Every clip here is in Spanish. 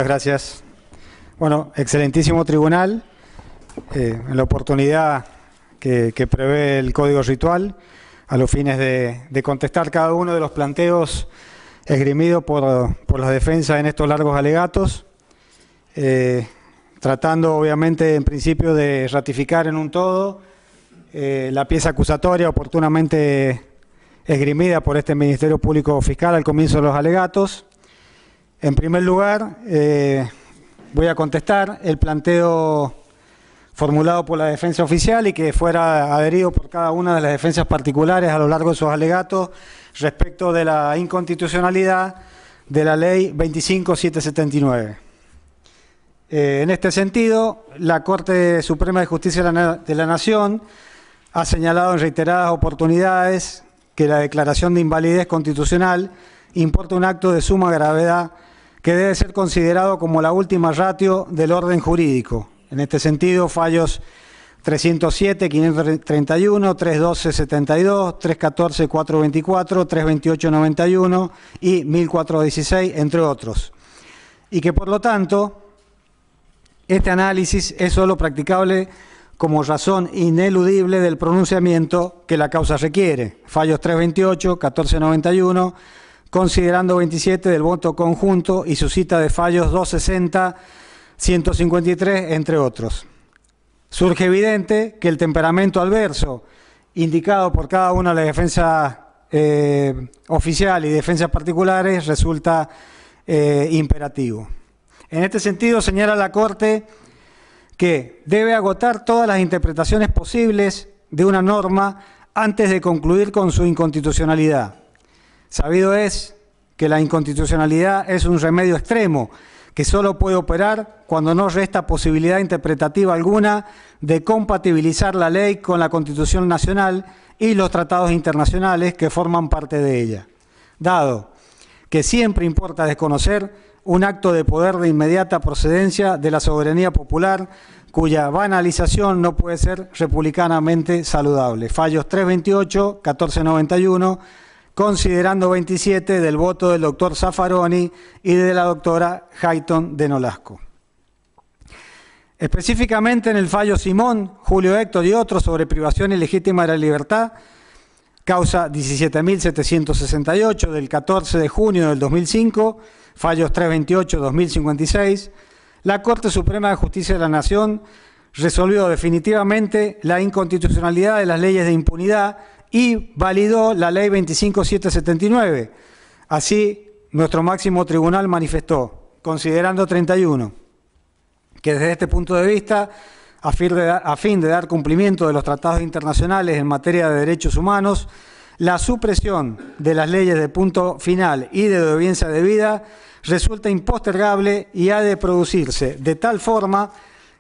Muchas gracias. Bueno, excelentísimo tribunal, en la oportunidad que prevé el Código Ritual, a los fines de contestar cada uno de los planteos esgrimidos por la defensa en estos largos alegatos, tratando obviamente en principio de ratificar en un todo la pieza acusatoria oportunamente esgrimida por este Ministerio Público Fiscal al comienzo de los alegatos. En primer lugar, voy a contestar el planteo formulado por la defensa oficial y que fuera adherido por cada una de las defensas particulares a lo largo de sus alegatos respecto de la inconstitucionalidad de la Ley 25.779. En este sentido, la Corte Suprema de Justicia de la Nación ha señalado en reiteradas oportunidades que la declaración de invalidez constitucional importa un acto de suma gravedad que debe ser considerado como la última ratio del orden jurídico. En este sentido, fallos 307, 531, 312, 72, 314, 424, 328, 91 y 1416, entre otros. Y que, por lo tanto, este análisis es solo practicable como razón ineludible del pronunciamiento que la causa requiere. Fallos 328, 1491, considerando 27 del voto conjunto y su cita de fallos 260, 153, entre otros. Surge evidente que el temperamento adverso indicado por cada una de las defensas oficial y defensas particulares resulta imperativo. En este sentido, señala la Corte que debe agotar todas las interpretaciones posibles de una norma antes de concluir con su inconstitucionalidad. Sabido es que la inconstitucionalidad es un remedio extremo que solo puede operar cuando no resta posibilidad interpretativa alguna de compatibilizar la ley con la Constitución Nacional y los tratados internacionales que forman parte de ella. Dado que siempre importa desconocer un acto de poder de inmediata procedencia de la soberanía popular, cuya banalización no puede ser republicanamente saludable. Fallos 328, 1491, considerando 27 del voto del doctor Zaffaroni y de la doctora Hayton de Nolasco. Específicamente en el fallo Simón, Julio Héctor y otros sobre privación ilegítima de la libertad, causa 17.768 del 14 de junio del 2005, fallos 328, 2056, la Corte Suprema de Justicia de la Nación resolvió definitivamente la inconstitucionalidad de las leyes de impunidad y validó la Ley 25.779. Así, nuestro máximo tribunal manifestó, considerando 31, que desde este punto de vista, a fin de dar cumplimiento de los tratados internacionales en materia de derechos humanos, la supresión de las leyes de punto final y de obediencia debida resulta impostergable y ha de producirse de tal forma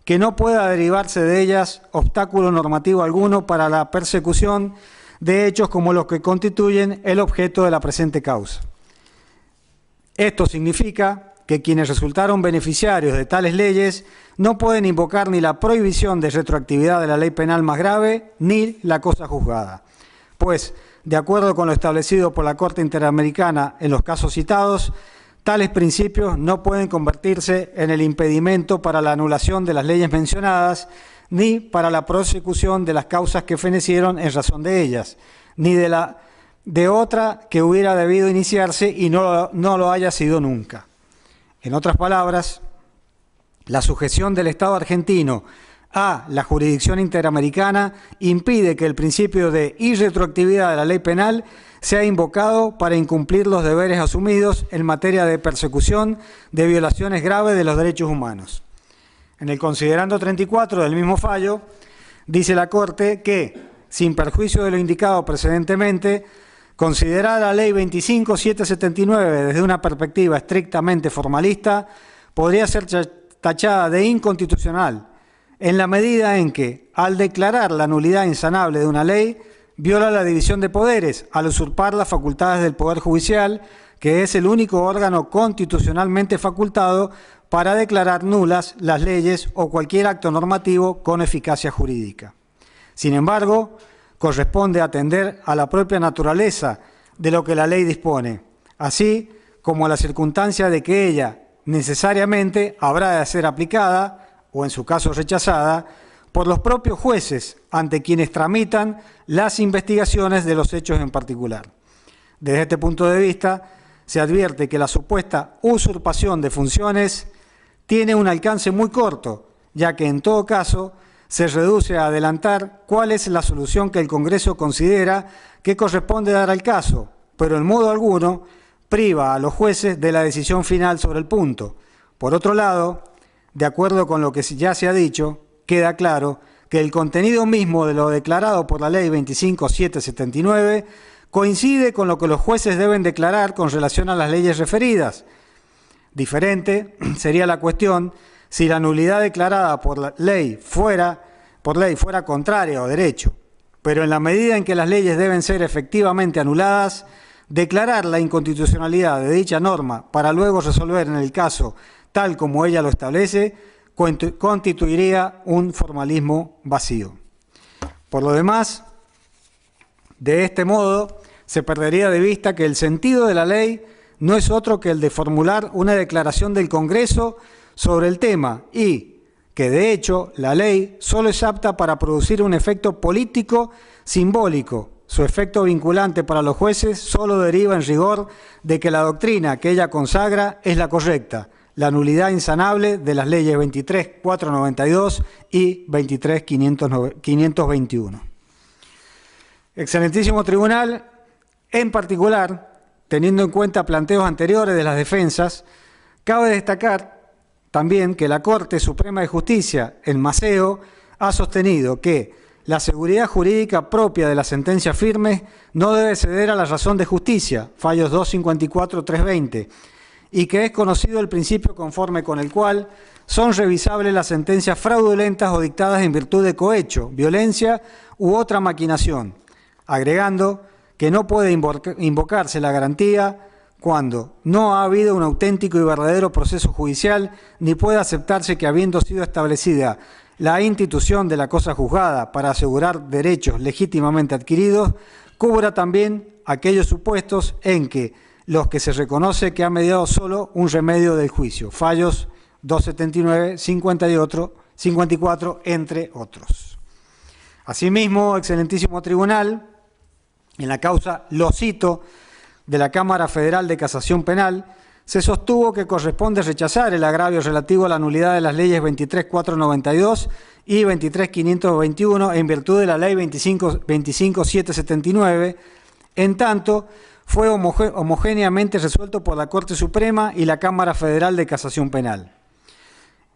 que no pueda derivarse de ellas obstáculo normativo alguno para la persecución de hechos como los que constituyen el objeto de la presente causa. Esto significa que quienes resultaron beneficiarios de tales leyes no pueden invocar ni la prohibición de retroactividad de la ley penal más grave ni la cosa juzgada, pues, de acuerdo con lo establecido por la Corte Interamericana en los casos citados, tales principios no pueden convertirse en el impedimento para la anulación de las leyes mencionadas, ni para la prosecución de las causas que fenecieron en razón de ellas, ni de otra que hubiera debido iniciarse y no lo haya sido nunca. En otras palabras, la sujeción del Estado argentino a la jurisdicción interamericana impide que el principio de irretroactividad de la ley penal sea invocado para incumplir los deberes asumidos en materia de persecución de violaciones graves de los derechos humanos. En el considerando 34 del mismo fallo, dice la Corte que, sin perjuicio de lo indicado precedentemente, considerada la Ley 25.779 desde una perspectiva estrictamente formalista, podría ser tachada de inconstitucional en la medida en que, al declarar la nulidad insanable de una ley, viola la división de poderes al usurpar las facultades del Poder Judicial, que es el único órgano constitucionalmente facultado para declarar nulas las leyes o cualquier acto normativo con eficacia jurídica. Sin embargo, corresponde atender a la propia naturaleza de lo que la ley dispone, así como a la circunstancia de que ella necesariamente habrá de ser aplicada, o en su caso rechazada, por los propios jueces ante quienes tramitan las investigaciones de los hechos en particular. Desde este punto de vista, se advierte que la supuesta usurpación de funciones tiene un alcance muy corto, ya que en todo caso se reduce a adelantar cuál es la solución que el Congreso considera que corresponde dar al caso, pero en modo alguno priva a los jueces de la decisión final sobre el punto. Por otro lado, de acuerdo con lo que ya se ha dicho, queda claro que el contenido mismo de lo declarado por la Ley 25.779 coincide con lo que los jueces deben declarar con relación a las leyes referidas. Diferente sería la cuestión si la nulidad declarada por la ley fuera contraria o derecho, pero en la medida en que las leyes deben ser efectivamente anuladas, declarar la inconstitucionalidad de dicha norma para luego resolver en el caso tal como ella lo establece, constituiría un formalismo vacío. Por lo demás, de este modo, se perdería de vista que el sentido de la ley no es otro que el de formular una declaración del Congreso sobre el tema y que, de hecho, la ley solo es apta para producir un efecto político simbólico. Su efecto vinculante para los jueces solo deriva en rigor de que la doctrina que ella consagra es la correcta, la nulidad insanable de las leyes 23.492 y 23.521. Excelentísimo Tribunal, en particular, teniendo en cuenta planteos anteriores de las defensas, cabe destacar también que la Corte Suprema de Justicia, en Maceo, ha sostenido que la seguridad jurídica propia de las sentencias firmes no debe ceder a la razón de justicia, fallos 254-320, y que es conocido el principio conforme con el cual son revisables las sentencias fraudulentas o dictadas en virtud de cohecho, violencia u otra maquinación, agregando que no puede invocarse la garantía cuando no ha habido un auténtico y verdadero proceso judicial, ni puede aceptarse que, habiendo sido establecida la institución de la cosa juzgada para asegurar derechos legítimamente adquiridos, cubra también aquellos supuestos en que los que se reconoce que ha mediado solo un remedio del juicio, fallos 279, 54, entre otros. Asimismo, excelentísimo Tribunal, en la causa Losito de la Cámara Federal de Casación Penal, se sostuvo que corresponde rechazar el agravio relativo a la nulidad de las leyes 23.492 y 23.521 en virtud de la Ley 25.779, en tanto fue homogéneamente resuelto por la Corte Suprema y la Cámara Federal de Casación Penal,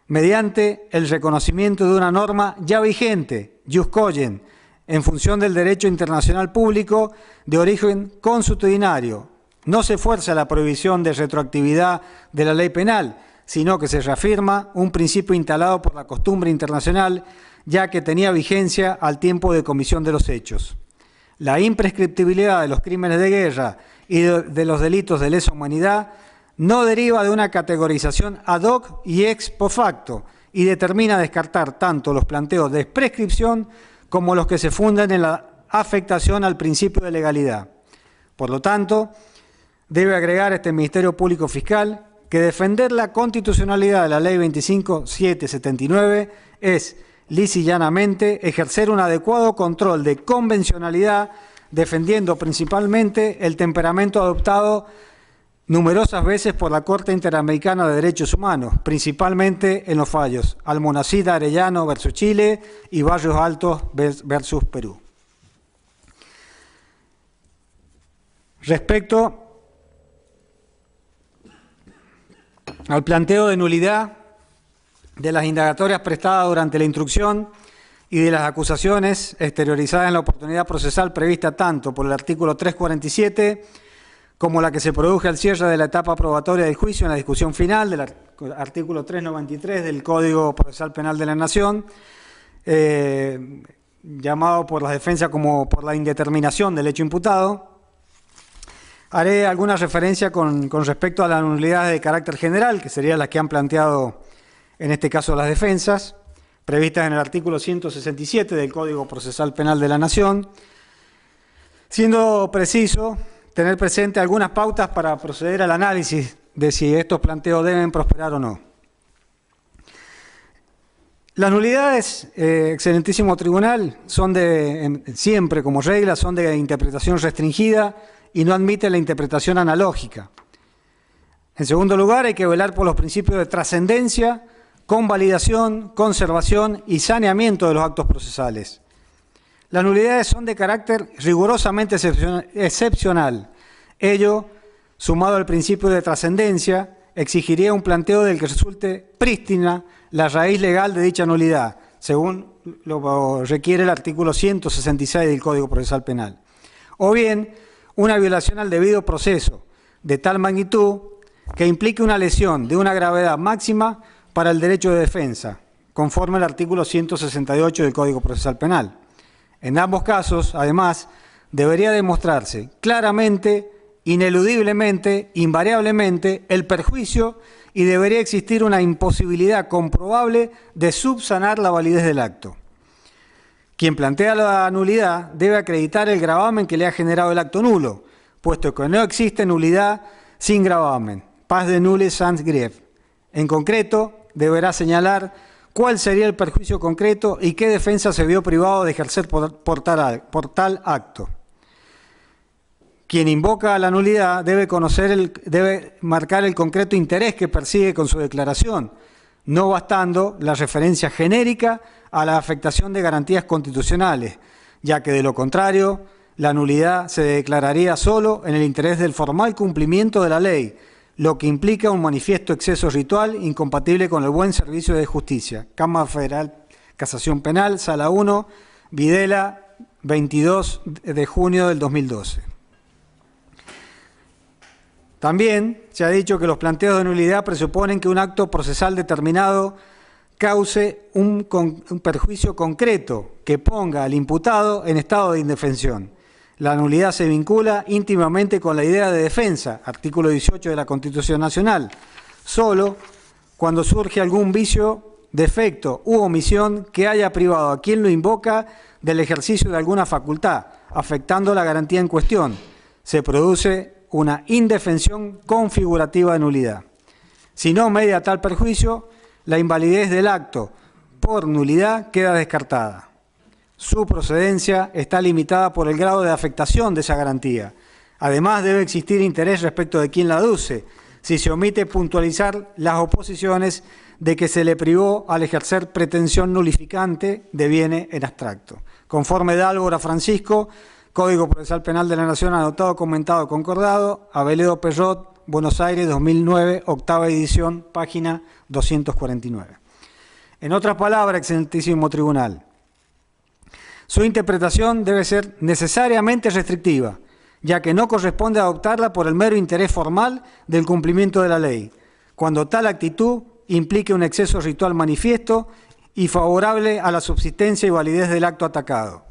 mediante el reconocimiento de una norma ya vigente, jus cogen, en función del derecho internacional público de origen consuetudinario. No se fuerza la prohibición de retroactividad de la ley penal, sino que se reafirma un principio instalado por la costumbre internacional, ya que tenía vigencia al tiempo de comisión de los hechos. La imprescriptibilidad de los crímenes de guerra y de los delitos de lesa humanidad no deriva de una categorización ad hoc y ex post facto y determina descartar tanto los planteos de prescripción como los que se fundan en la afectación al principio de legalidad. Por lo tanto, debe agregar este Ministerio Público Fiscal que defender la constitucionalidad de la Ley 25.779 es, lisa y llanamente, ejercer un adecuado control de convencionalidad, defendiendo principalmente el temperamento adoptado numerosas veces por la Corte Interamericana de Derechos Humanos, principalmente en los fallos Almonacid Arellano versus Chile y Barrios Altos versus Perú. Respecto al planteo de nulidad de las indagatorias prestadas durante la instrucción y de las acusaciones exteriorizadas en la oportunidad procesal prevista tanto por el artículo 347 como la que se produje al cierre de la etapa probatoria del juicio en la discusión final del artículo 393 del Código Procesal Penal de la Nación, llamado por las defensas como por la indeterminación del hecho imputado. Haré alguna referencia con respecto a las nulidades de carácter general, que serían las que han planteado en este caso las defensas, previstas en el artículo 167 del Código Procesal Penal de la Nación, siendo preciso tener presente algunas pautas para proceder al análisis de si estos planteos deben prosperar o no. Las nulidades, excelentísimo tribunal, son siempre como regla, son de interpretación restringida y no admiten la interpretación analógica. En segundo lugar, hay que velar por los principios de trascendencia, convalidación, conservación y saneamiento de los actos procesales. Las nulidades son de carácter rigurosamente excepcional. Ello, sumado al principio de trascendencia, exigiría un planteo del que resulte prístina la raíz legal de dicha nulidad, según lo requiere el artículo 166 del Código Procesal Penal. O bien, una violación al debido proceso, de tal magnitud que implique una lesión de una gravedad máxima para el derecho de defensa, conforme al artículo 168 del Código Procesal Penal. En ambos casos, además, debería demostrarse claramente, ineludiblemente, invariablemente, el perjuicio y debería existir una imposibilidad comprobable de subsanar la validez del acto. Quien plantea la nulidad debe acreditar el gravamen que le ha generado el acto nulo, puesto que no existe nulidad sin gravamen, pas de nulle sans grève. En concreto, deberá señalar cuál sería el perjuicio concreto y qué defensa se vio privado de ejercer por tal acto. Quien invoca la nulidad debe marcar el concreto interés que persigue con su declaración, no bastando la referencia genérica a la afectación de garantías constitucionales, ya que de lo contrario, la nulidad se declararía solo en el interés del formal cumplimiento de la ley, lo que implica un manifiesto exceso ritual incompatible con el buen servicio de justicia. Cámara Federal, Casación Penal, Sala 1, Videla, 22 de junio del 2012. También se ha dicho que los planteos de nulidad presuponen que un acto procesal determinado cause un perjuicio concreto que ponga al imputado en estado de indefensión. La nulidad se vincula íntimamente con la idea de defensa, artículo 18 de la Constitución Nacional, solo cuando surge algún vicio, defecto u omisión que haya privado a quien lo invoca del ejercicio de alguna facultad, afectando la garantía en cuestión. Se produce una indefensión configurativa de nulidad. Si no media tal perjuicio, la invalidez del acto por nulidad queda descartada. Su procedencia está limitada por el grado de afectación de esa garantía. Además, debe existir interés respecto de quien la aduce, si se omite puntualizar las oposiciones de que se le privó al ejercer pretensión nulificante deviene en abstracto. Conforme Dálvora Francisco, Código Procesal Penal de la Nación, anotado, comentado, concordado, Aveledo Perrot, Buenos Aires, 2009, octava edición, página 249. En otras palabras, excelentísimo tribunal, su interpretación debe ser necesariamente restrictiva, ya que no corresponde adoptarla por el mero interés formal del cumplimiento de la ley, cuando tal actitud implique un exceso ritual manifiesto y favorable a la subsistencia y validez del acto atacado.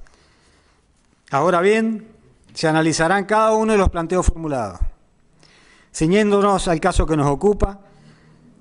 Ahora bien, se analizarán cada uno de los planteos formulados. Ciñéndonos al caso que nos ocupa,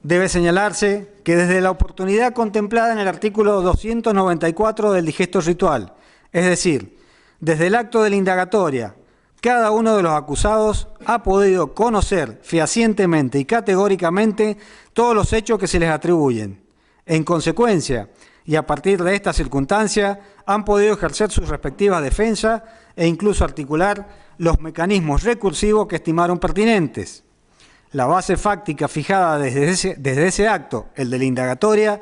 debe señalarse que desde la oportunidad contemplada en el artículo 294 del digesto ritual, es decir, desde el acto de la indagatoria, cada uno de los acusados ha podido conocer fehacientemente y categóricamente todos los hechos que se les atribuyen. En consecuencia, y a partir de esta circunstancia, han podido ejercer sus respectivas defensas e incluso articular los mecanismos recursivos que estimaron pertinentes. La base fáctica fijada desde ese acto, el de la indagatoria,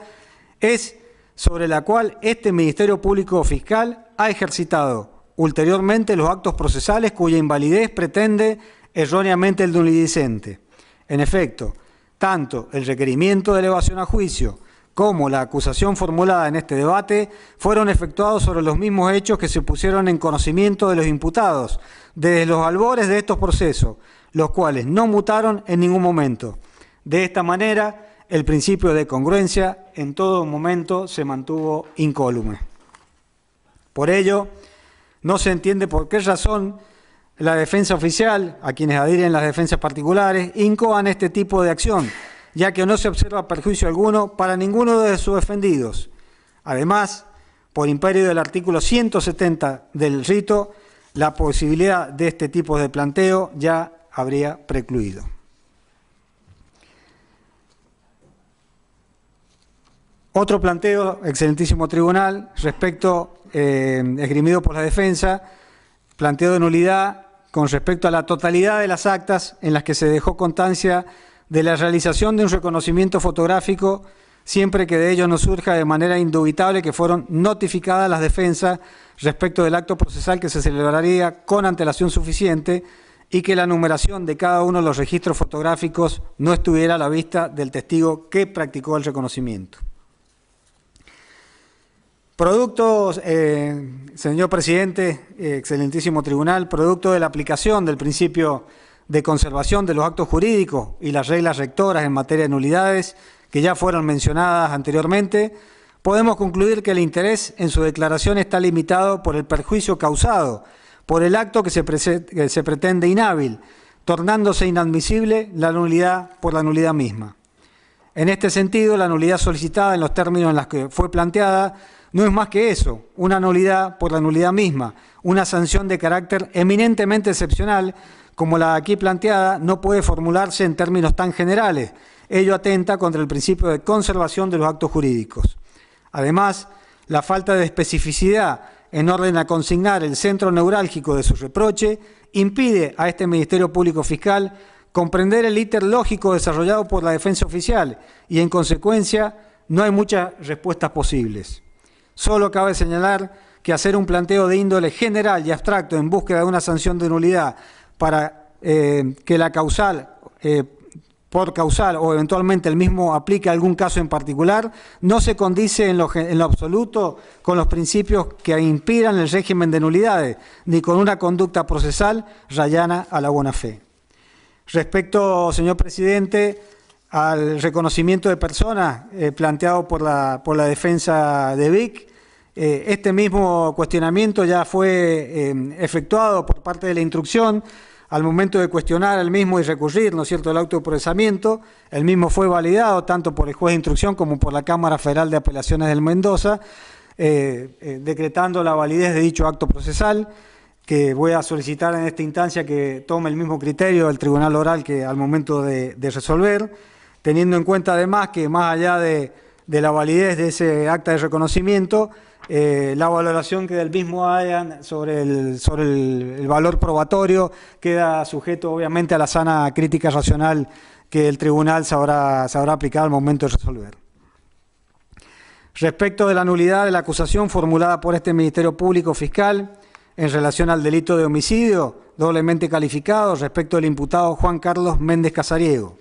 es sobre la cual este Ministerio Público Fiscal ha ejercitado ulteriormente los actos procesales cuya invalidez pretende erróneamente el nulidicente. En efecto, tanto el requerimiento de elevación a juicio como la acusación formulada en este debate fueron efectuados sobre los mismos hechos que se pusieron en conocimiento de los imputados desde los albores de estos procesos, los cuales no mutaron en ningún momento. De esta manera, el principio de congruencia en todo momento se mantuvo incólume. Por ello, no se entiende por qué razón la defensa oficial, a quienes adhieren las defensas particulares, incoan este tipo de acción, ya que no se observa perjuicio alguno para ninguno de sus defendidos. Además, por imperio del artículo 170 del rito, la posibilidad de este tipo de planteo ya habría precluido. Otro planteo, excelentísimo tribunal, respecto, esgrimido por la defensa, planteo de nulidad con respecto a la totalidad de las actas en las que se dejó constancia de la realización de un reconocimiento fotográfico, siempre que de ello no surja de manera indubitable que fueron notificadas las defensas respecto del acto procesal que se celebraría con antelación suficiente y que la numeración de cada uno de los registros fotográficos no estuviera a la vista del testigo que practicó el reconocimiento. Producto, señor presidente, excelentísimo tribunal, producto de la aplicación del principio de conservación de los actos jurídicos y las reglas rectoras en materia de nulidades, que ya fueron mencionadas anteriormente, podemos concluir que el interés en su declaración está limitado por el perjuicio causado por el acto que se pretende inhábil, tornándose inadmisible la nulidad por la nulidad misma. En este sentido, la nulidad solicitada en los términos en los que fue planteada no es más que eso, una nulidad por la nulidad misma, una sanción de carácter eminentemente excepcional, como la aquí planteada, no puede formularse en términos tan generales. Ello atenta contra el principio de conservación de los actos jurídicos. Además, la falta de especificidad en orden a consignar el centro neurálgico de su reproche impide a este Ministerio Público Fiscal comprender el íter lógico desarrollado por la defensa oficial y, en consecuencia, no hay muchas respuestas posibles. Solo cabe señalar que hacer un planteo de índole general y abstracto en búsqueda de una sanción de nulidad para que la causal, por causal o eventualmente el mismo aplique a algún caso en particular, no se condice en lo absoluto con los principios que inspiran el régimen de nulidades, ni con una conducta procesal rayana a la buena fe. Respecto, señor presidente, al reconocimiento de personas planteado por la defensa de Vic, este mismo cuestionamiento ya fue efectuado por parte de la instrucción al momento de cuestionar el mismo y recurrir, ¿no es cierto?, el auto de procesamiento. El mismo fue validado tanto por el juez de instrucción como por la Cámara Federal de Apelaciones del Mendoza, decretando la validez de dicho acto procesal, que voy a solicitar en esta instancia que tome el mismo criterio del tribunal oral que al momento de resolver, teniendo en cuenta además que más allá de la validez de ese acta de reconocimiento, la valoración que del mismo hayan sobre el valor probatorio queda sujeto obviamente a la sana crítica racional que el tribunal sabrá aplicar al momento de resolver. Respecto de la nulidad de la acusación formulada por este Ministerio Público Fiscal en relación al delito de homicidio doblemente calificado respecto del imputado Juan Carlos Méndez Casariego.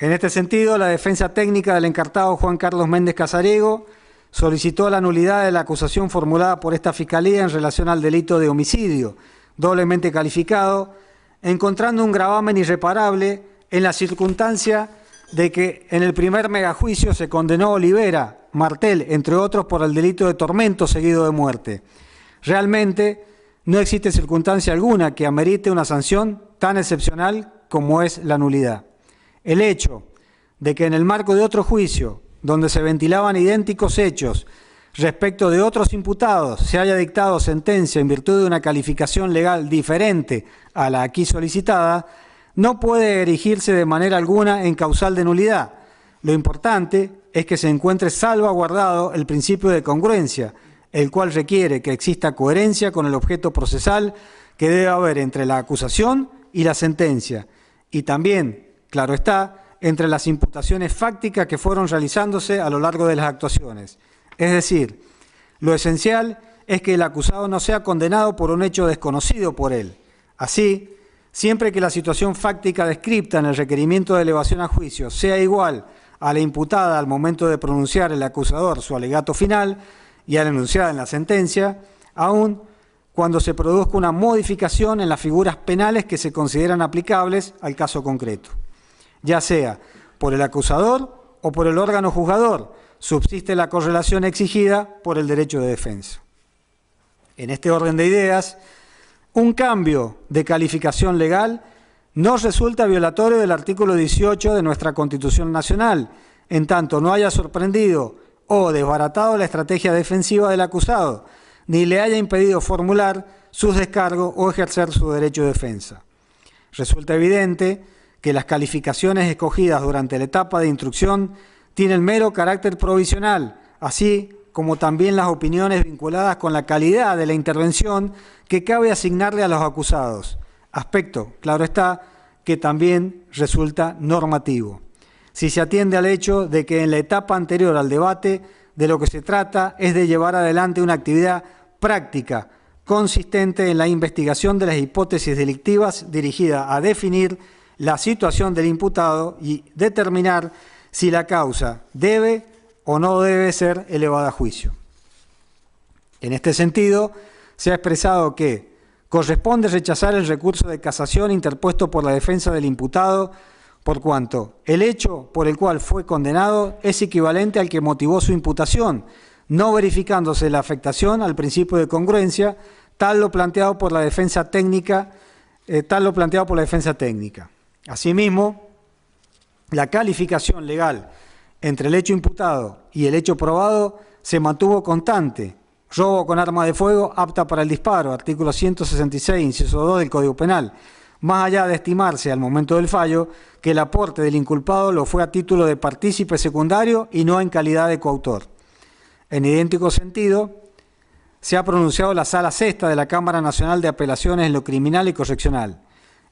En este sentido, la defensa técnica del encartado Juan Carlos Méndez Casariego solicitó la nulidad de la acusación formulada por esta Fiscalía en relación al delito de homicidio, doblemente calificado, encontrando un gravamen irreparable en la circunstancia de que en el primer megajuicio se condenó a Olivera, Martel, entre otros, por el delito de tormento seguido de muerte. Realmente no existe circunstancia alguna que amerite una sanción tan excepcional como es la nulidad. El hecho de que en el marco de otro juicio, donde se ventilaban idénticos hechos respecto de otros imputados, se haya dictado sentencia en virtud de una calificación legal diferente a la aquí solicitada, no puede erigirse de manera alguna en causal de nulidad. Lo importante es que se encuentre salvaguardado el principio de congruencia, el cual requiere que exista coherencia con el objeto procesal que debe haber entre la acusación y la sentencia, y también, claro está, entre las imputaciones fácticas que fueron realizándose a lo largo de las actuaciones. Es decir, lo esencial es que el acusado no sea condenado por un hecho desconocido por él. Así, siempre que la situación fáctica descripta en el requerimiento de elevación a juicio sea igual a la imputada al momento de pronunciar el acusador su alegato final y a la enunciada en la sentencia, aun cuando se produzca una modificación en las figuras penales que se consideran aplicables al caso concreto. Ya sea por el acusador o por el órgano juzgador, subsiste la correlación exigida por el derecho de defensa. En este orden de ideas, un cambio de calificación legal no resulta violatorio del artículo 18 de nuestra Constitución Nacional, en tanto no haya sorprendido o desbaratado la estrategia defensiva del acusado, ni le haya impedido formular sus descargos o ejercer su derecho de defensa. Resulta evidente que las calificaciones escogidas durante la etapa de instrucción tienen mero carácter provisional, así como también las opiniones vinculadas con la calidad de la intervención que cabe asignarle a los acusados, aspecto, claro está, que también resulta normativo. Si se atiende al hecho de que en la etapa anterior al debate de lo que se trata es de llevar adelante una actividad práctica consistente en la investigación de las hipótesis delictivas dirigida a definir la situación del imputado y determinar si la causa debe o no debe ser elevada a juicio. En este sentido, se ha expresado que corresponde rechazar el recurso de casación interpuesto por la defensa del imputado por cuanto el hecho por el cual fue condenado es equivalente al que motivó su imputación, no verificándose la afectación al principio de congruencia, tal lo planteado por la defensa técnica. Asimismo, la calificación legal entre el hecho imputado y el hecho probado se mantuvo constante. Robo con arma de fuego apta para el disparo, artículo 166, inciso 2 del Código Penal, más allá de estimarse al momento del fallo que el aporte del inculpado lo fue a título de partícipe secundario y no en calidad de coautor. En idéntico sentido, se ha pronunciado la Sala Sexta de la Cámara Nacional de Apelaciones en lo criminal y correccional.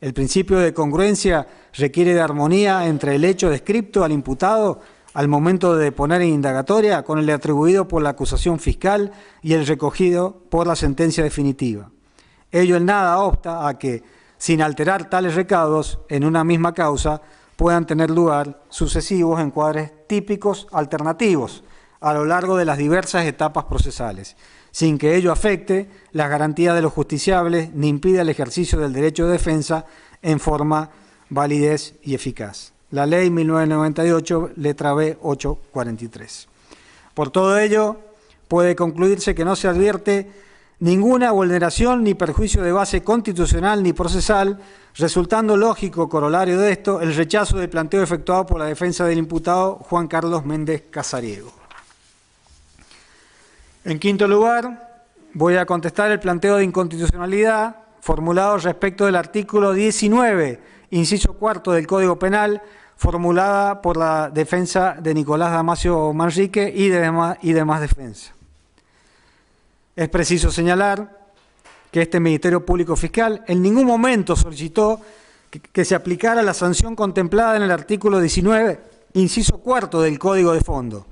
El principio de congruencia requiere de armonía entre el hecho descripto al imputado al momento de deponer en indagatoria con el atribuido por la acusación fiscal y el recogido por la sentencia definitiva. Ello en nada obsta a que, sin alterar tales recaudos en una misma causa, puedan tener lugar sucesivos encuadres típicos alternativos a lo largo de las diversas etapas procesales, sin que ello afecte las garantías de los justiciables ni impida el ejercicio del derecho de defensa en forma validez y eficaz. La Ley 1998, letra B, 843. Por todo ello, puede concluirse que no se advierte ninguna vulneración ni perjuicio de base constitucional ni procesal, resultando lógico corolario de esto el rechazo del planteo efectuado por la defensa del imputado Juan Carlos Méndez Casariego. En quinto lugar, voy a contestar el planteo de inconstitucionalidad formulado respecto del artículo 19, inciso cuarto del Código Penal, formulada por la defensa de Nicolás Damasio Manrique y demás defensa. Es preciso señalar que este Ministerio Público Fiscal en ningún momento solicitó que se aplicara la sanción contemplada en el artículo 19, inciso cuarto del Código de Fondo,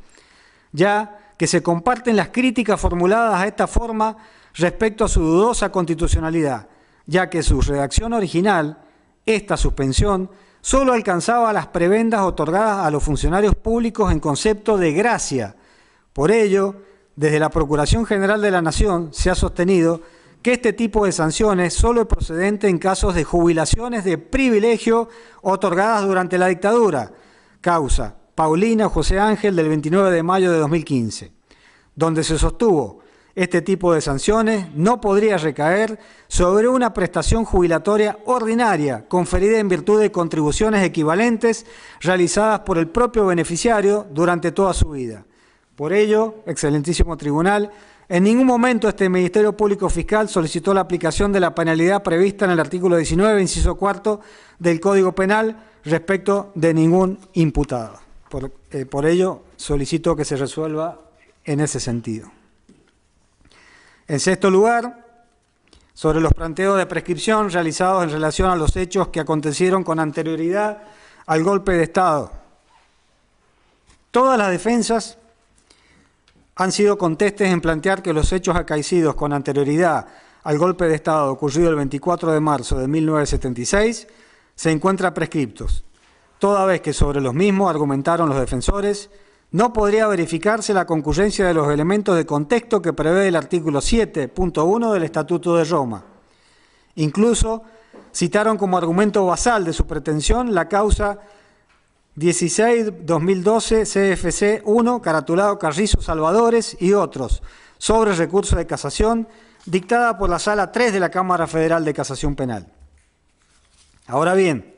ya que se comparten las críticas formuladas a esta forma respecto a su dudosa constitucionalidad, ya que su redacción original, esta suspensión, solo alcanzaba las prebendas otorgadas a los funcionarios públicos en concepto de gracia. Por ello, desde la Procuración General de la Nación se ha sostenido que este tipo de sanciones solo es procedente en casos de jubilaciones de privilegio otorgadas durante la dictadura, causa Paulina José Ángel del 29 de mayo de 2015, donde se sostuvo este tipo de sanciones no podría recaer sobre una prestación jubilatoria ordinaria conferida en virtud de contribuciones equivalentes realizadas por el propio beneficiario durante toda su vida. Por ello, excelentísimo tribunal, en ningún momento este Ministerio Público Fiscal solicitó la aplicación de la penalidad prevista en el artículo 19, inciso cuarto del Código Penal respecto de ningún imputado. Por ello, solicito que se resuelva en ese sentido. En sexto lugar, sobre los planteos de prescripción realizados en relación a los hechos que acontecieron con anterioridad al golpe de Estado. Todas las defensas han sido contestes en plantear que los hechos acaecidos con anterioridad al golpe de Estado ocurrido el 24 de marzo de 1976 se encuentran prescriptos, toda vez que sobre los mismos argumentaron los defensores no podría verificarse la concurrencia de los elementos de contexto que prevé el artículo 7.1 del Estatuto de Roma. Incluso citaron como argumento basal de su pretensión la causa 16-2012 CFC 1, caratulado Carrizo Salvadores y otros, sobre recurso de casación, dictada por la Sala 3 de la Cámara Federal de Casación Penal. Ahora bien,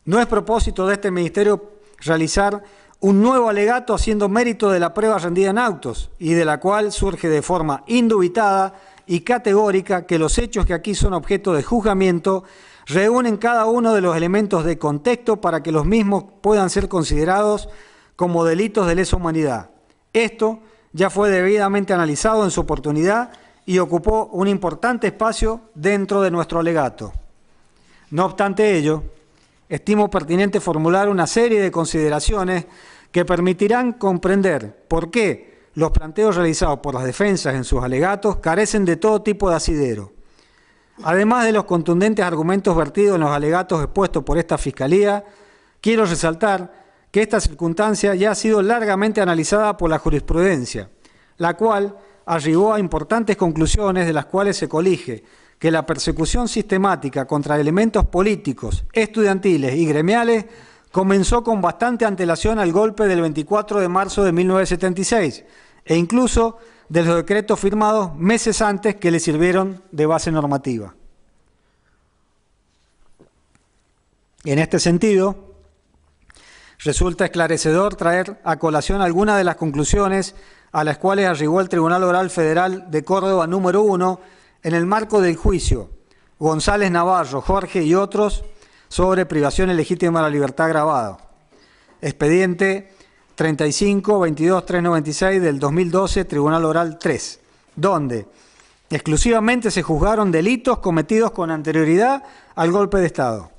no es propósito de este Ministerio realizar un nuevo alegato haciendo mérito de la prueba rendida en autos y de la cual surge de forma indubitada y categórica que los hechos que aquí son objeto de juzgamiento reúnen cada uno de los elementos de contexto para que los mismos puedan ser considerados como delitos de lesa humanidad. Esto ya fue debidamente analizado en su oportunidad y ocupó un importante espacio dentro de nuestro alegato. No obstante ello, estimo pertinente formular una serie de consideraciones que permitirán comprender por qué los planteos realizados por las defensas en sus alegatos carecen de todo tipo de asidero. Además de los contundentes argumentos vertidos en los alegatos expuestos por esta Fiscalía, quiero resaltar que esta circunstancia ya ha sido largamente analizada por la jurisprudencia, la cual arribó a importantes conclusiones de las cuales se colige que la persecución sistemática contra elementos políticos, estudiantiles y gremiales comenzó con bastante antelación al golpe del 24 de marzo de 1976 e incluso de los decretos firmados meses antes que le sirvieron de base normativa. En este sentido, resulta esclarecedor traer a colación algunas de las conclusiones a las cuales arribó el Tribunal Oral Federal de Córdoba número 1 en el marco del juicio González Navarro, Jorge y otros sobre privación ilegítima de la libertad agravado. Expediente 35-22-396 del 2012, Tribunal Oral 3, donde exclusivamente se juzgaron delitos cometidos con anterioridad al golpe de Estado.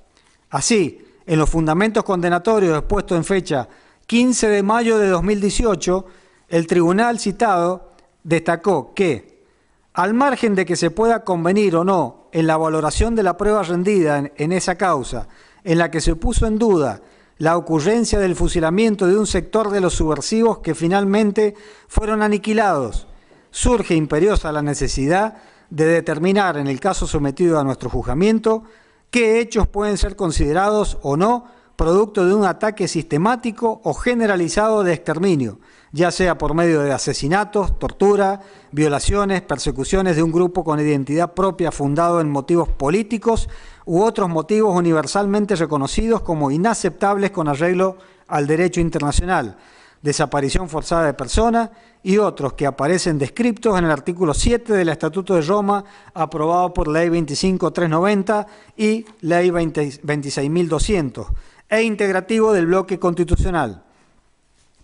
Así, en los fundamentos condenatorios expuestos en fecha 15 de mayo de 2018, el tribunal citado destacó que, al margen de que se pueda convenir o no en la valoración de la prueba rendida en esa causa, en la que se puso en duda la ocurrencia del fusilamiento de un sector de los subversivos que finalmente fueron aniquilados, surge imperiosa la necesidad de determinar, en el caso sometido a nuestro juzgamiento, qué hechos pueden ser considerados o no producto de un ataque sistemático o generalizado de exterminio, ya sea por medio de asesinatos, tortura, violaciones, persecuciones de un grupo con identidad propia fundado en motivos políticos u otros motivos universalmente reconocidos como inaceptables con arreglo al derecho internacional, desaparición forzada de personas y otros que aparecen descriptos en el artículo 7 del Estatuto de Roma, aprobado por Ley 25.390 y Ley 26.200, e integrativo del bloque constitucional.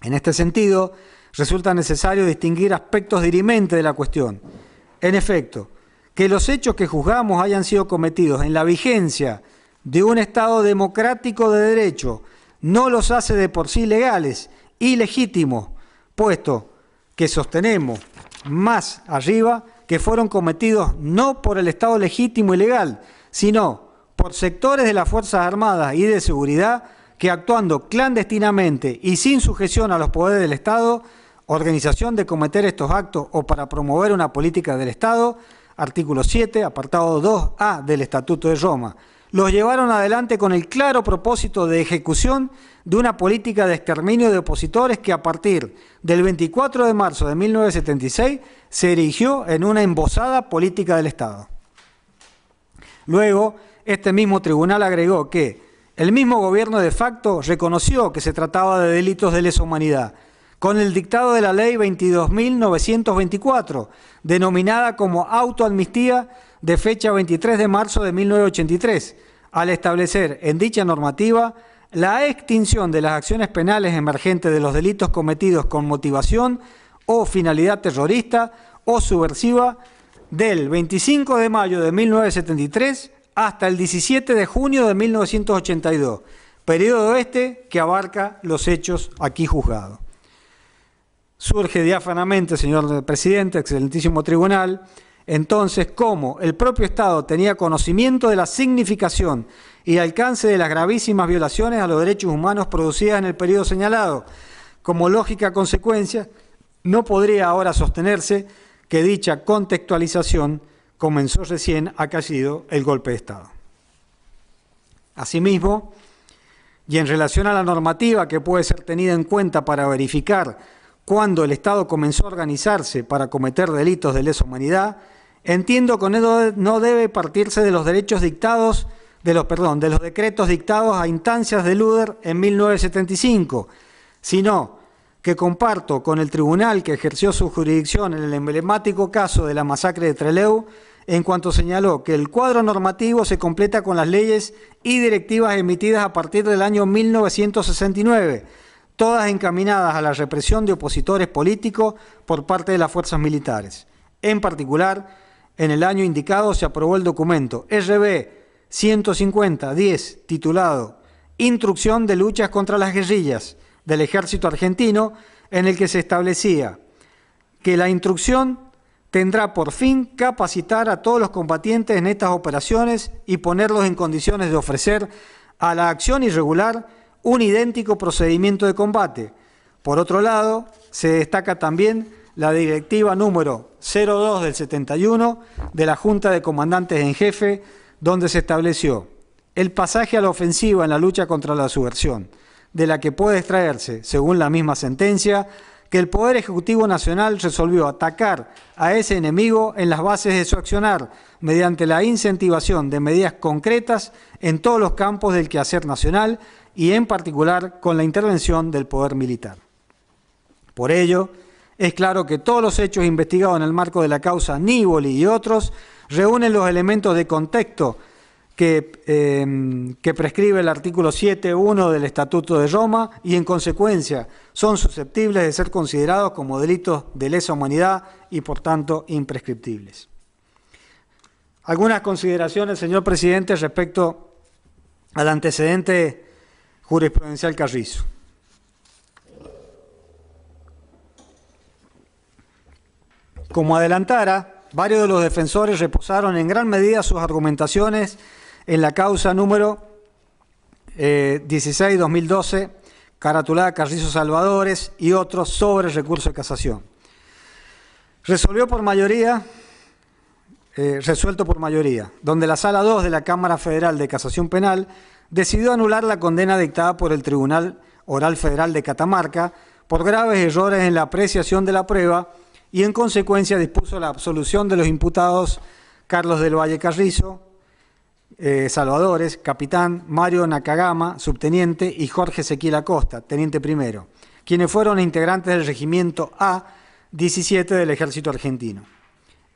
En este sentido, resulta necesario distinguir aspectos dirimentes de la cuestión. En efecto, que los hechos que juzgamos hayan sido cometidos en la vigencia de un Estado democrático de derecho no los hace de por sí legales y legítimos, puesto que sostenemos más arriba que fueron cometidos no por el Estado legítimo y legal, sino por sectores de las Fuerzas Armadas y de Seguridad que, actuando clandestinamente y sin sujeción a los poderes del Estado, organización de cometer estos actos o para promover una política del Estado, artículo 7, apartado 2A del Estatuto de Roma, los llevaron adelante con el claro propósito de ejecución de una política de exterminio de opositores que a partir del 24 de marzo de 1976 se erigió en una embosada política del Estado. Luego, este mismo tribunal agregó que el mismo gobierno de facto reconoció que se trataba de delitos de lesa humanidad, con el dictado de la Ley 22.924, denominada como autoamnistía de fecha 23 de marzo de 1983, al establecer en dicha normativa la extinción de las acciones penales emergentes de los delitos cometidos con motivación o finalidad terrorista o subversiva del 25 de mayo de 1973 hasta el 17 de junio de 1982, periodo este que abarca los hechos aquí juzgados. Surge diáfanamente, señor presidente, excelentísimo tribunal, entonces cómo el propio Estado tenía conocimiento de la significación y alcance de las gravísimas violaciones a los derechos humanos producidas en el periodo señalado. Como lógica consecuencia, no podría ahora sostenerse que dicha contextualización comenzó recién acaecido el golpe de Estado. Asimismo, y en relación a la normativa que puede ser tenida en cuenta para verificar cuándo el Estado comenzó a organizarse para cometer delitos de lesa humanidad, entiendo que no debe partirse de los derechos dictados, de los decretos dictados a instancias de Luder en 1975, sino que comparto con el tribunal que ejerció su jurisdicción en el emblemático caso de la masacre de Trelew, en cuanto señaló que el cuadro normativo se completa con las leyes y directivas emitidas a partir del año 1969, todas encaminadas a la represión de opositores políticos por parte de las fuerzas militares. En particular, en el año indicado se aprobó el documento RB 150-10, titulado Instrucción de luchas contra las guerrillas del Ejército Argentino, en el que se establecía que la instrucción tendrá por fin capacitar a todos los combatientes en estas operaciones y ponerlos en condiciones de ofrecer a la acción irregular un idéntico procedimiento de combate. Por otro lado, se destaca también la directiva número 02 del 71 de la Junta de Comandantes en Jefe, donde se estableció el pasaje a la ofensiva en la lucha contra la subversión, de la que puede extraerse, según la misma sentencia, que el Poder Ejecutivo Nacional resolvió atacar a ese enemigo en las bases de su accionar, mediante la incentivación de medidas concretas en todos los campos del quehacer nacional y en particular con la intervención del poder militar. Por ello, es claro que todos los hechos investigados en el marco de la causa Nívoli y otros reúnen los elementos de contexto que prescribe el artículo 7.1 del Estatuto de Roma y, en consecuencia, son susceptibles de ser considerados como delitos de lesa humanidad y, por tanto, imprescriptibles. Algunas consideraciones, señor presidente, respecto al antecedente jurisprudencial Carrizo. Como adelantara, varios de los defensores reposaron en gran medida sus argumentaciones en la causa número 16-2012, caratulada Carrizo Salvadores y otros sobre recurso de casación. Resuelto por mayoría, donde la Sala 2 de la Cámara Federal de Casación Penal decidió anular la condena dictada por el Tribunal Oral Federal de Catamarca por graves errores en la apreciación de la prueba y, en consecuencia, dispuso la absolución de los imputados Carlos del Valle Carrizo, Salvadores, capitán, Mario Nakagama, subteniente, y Jorge Ezequiel Acosta, teniente primero, quienes fueron integrantes del Regimiento A-17 del Ejército Argentino.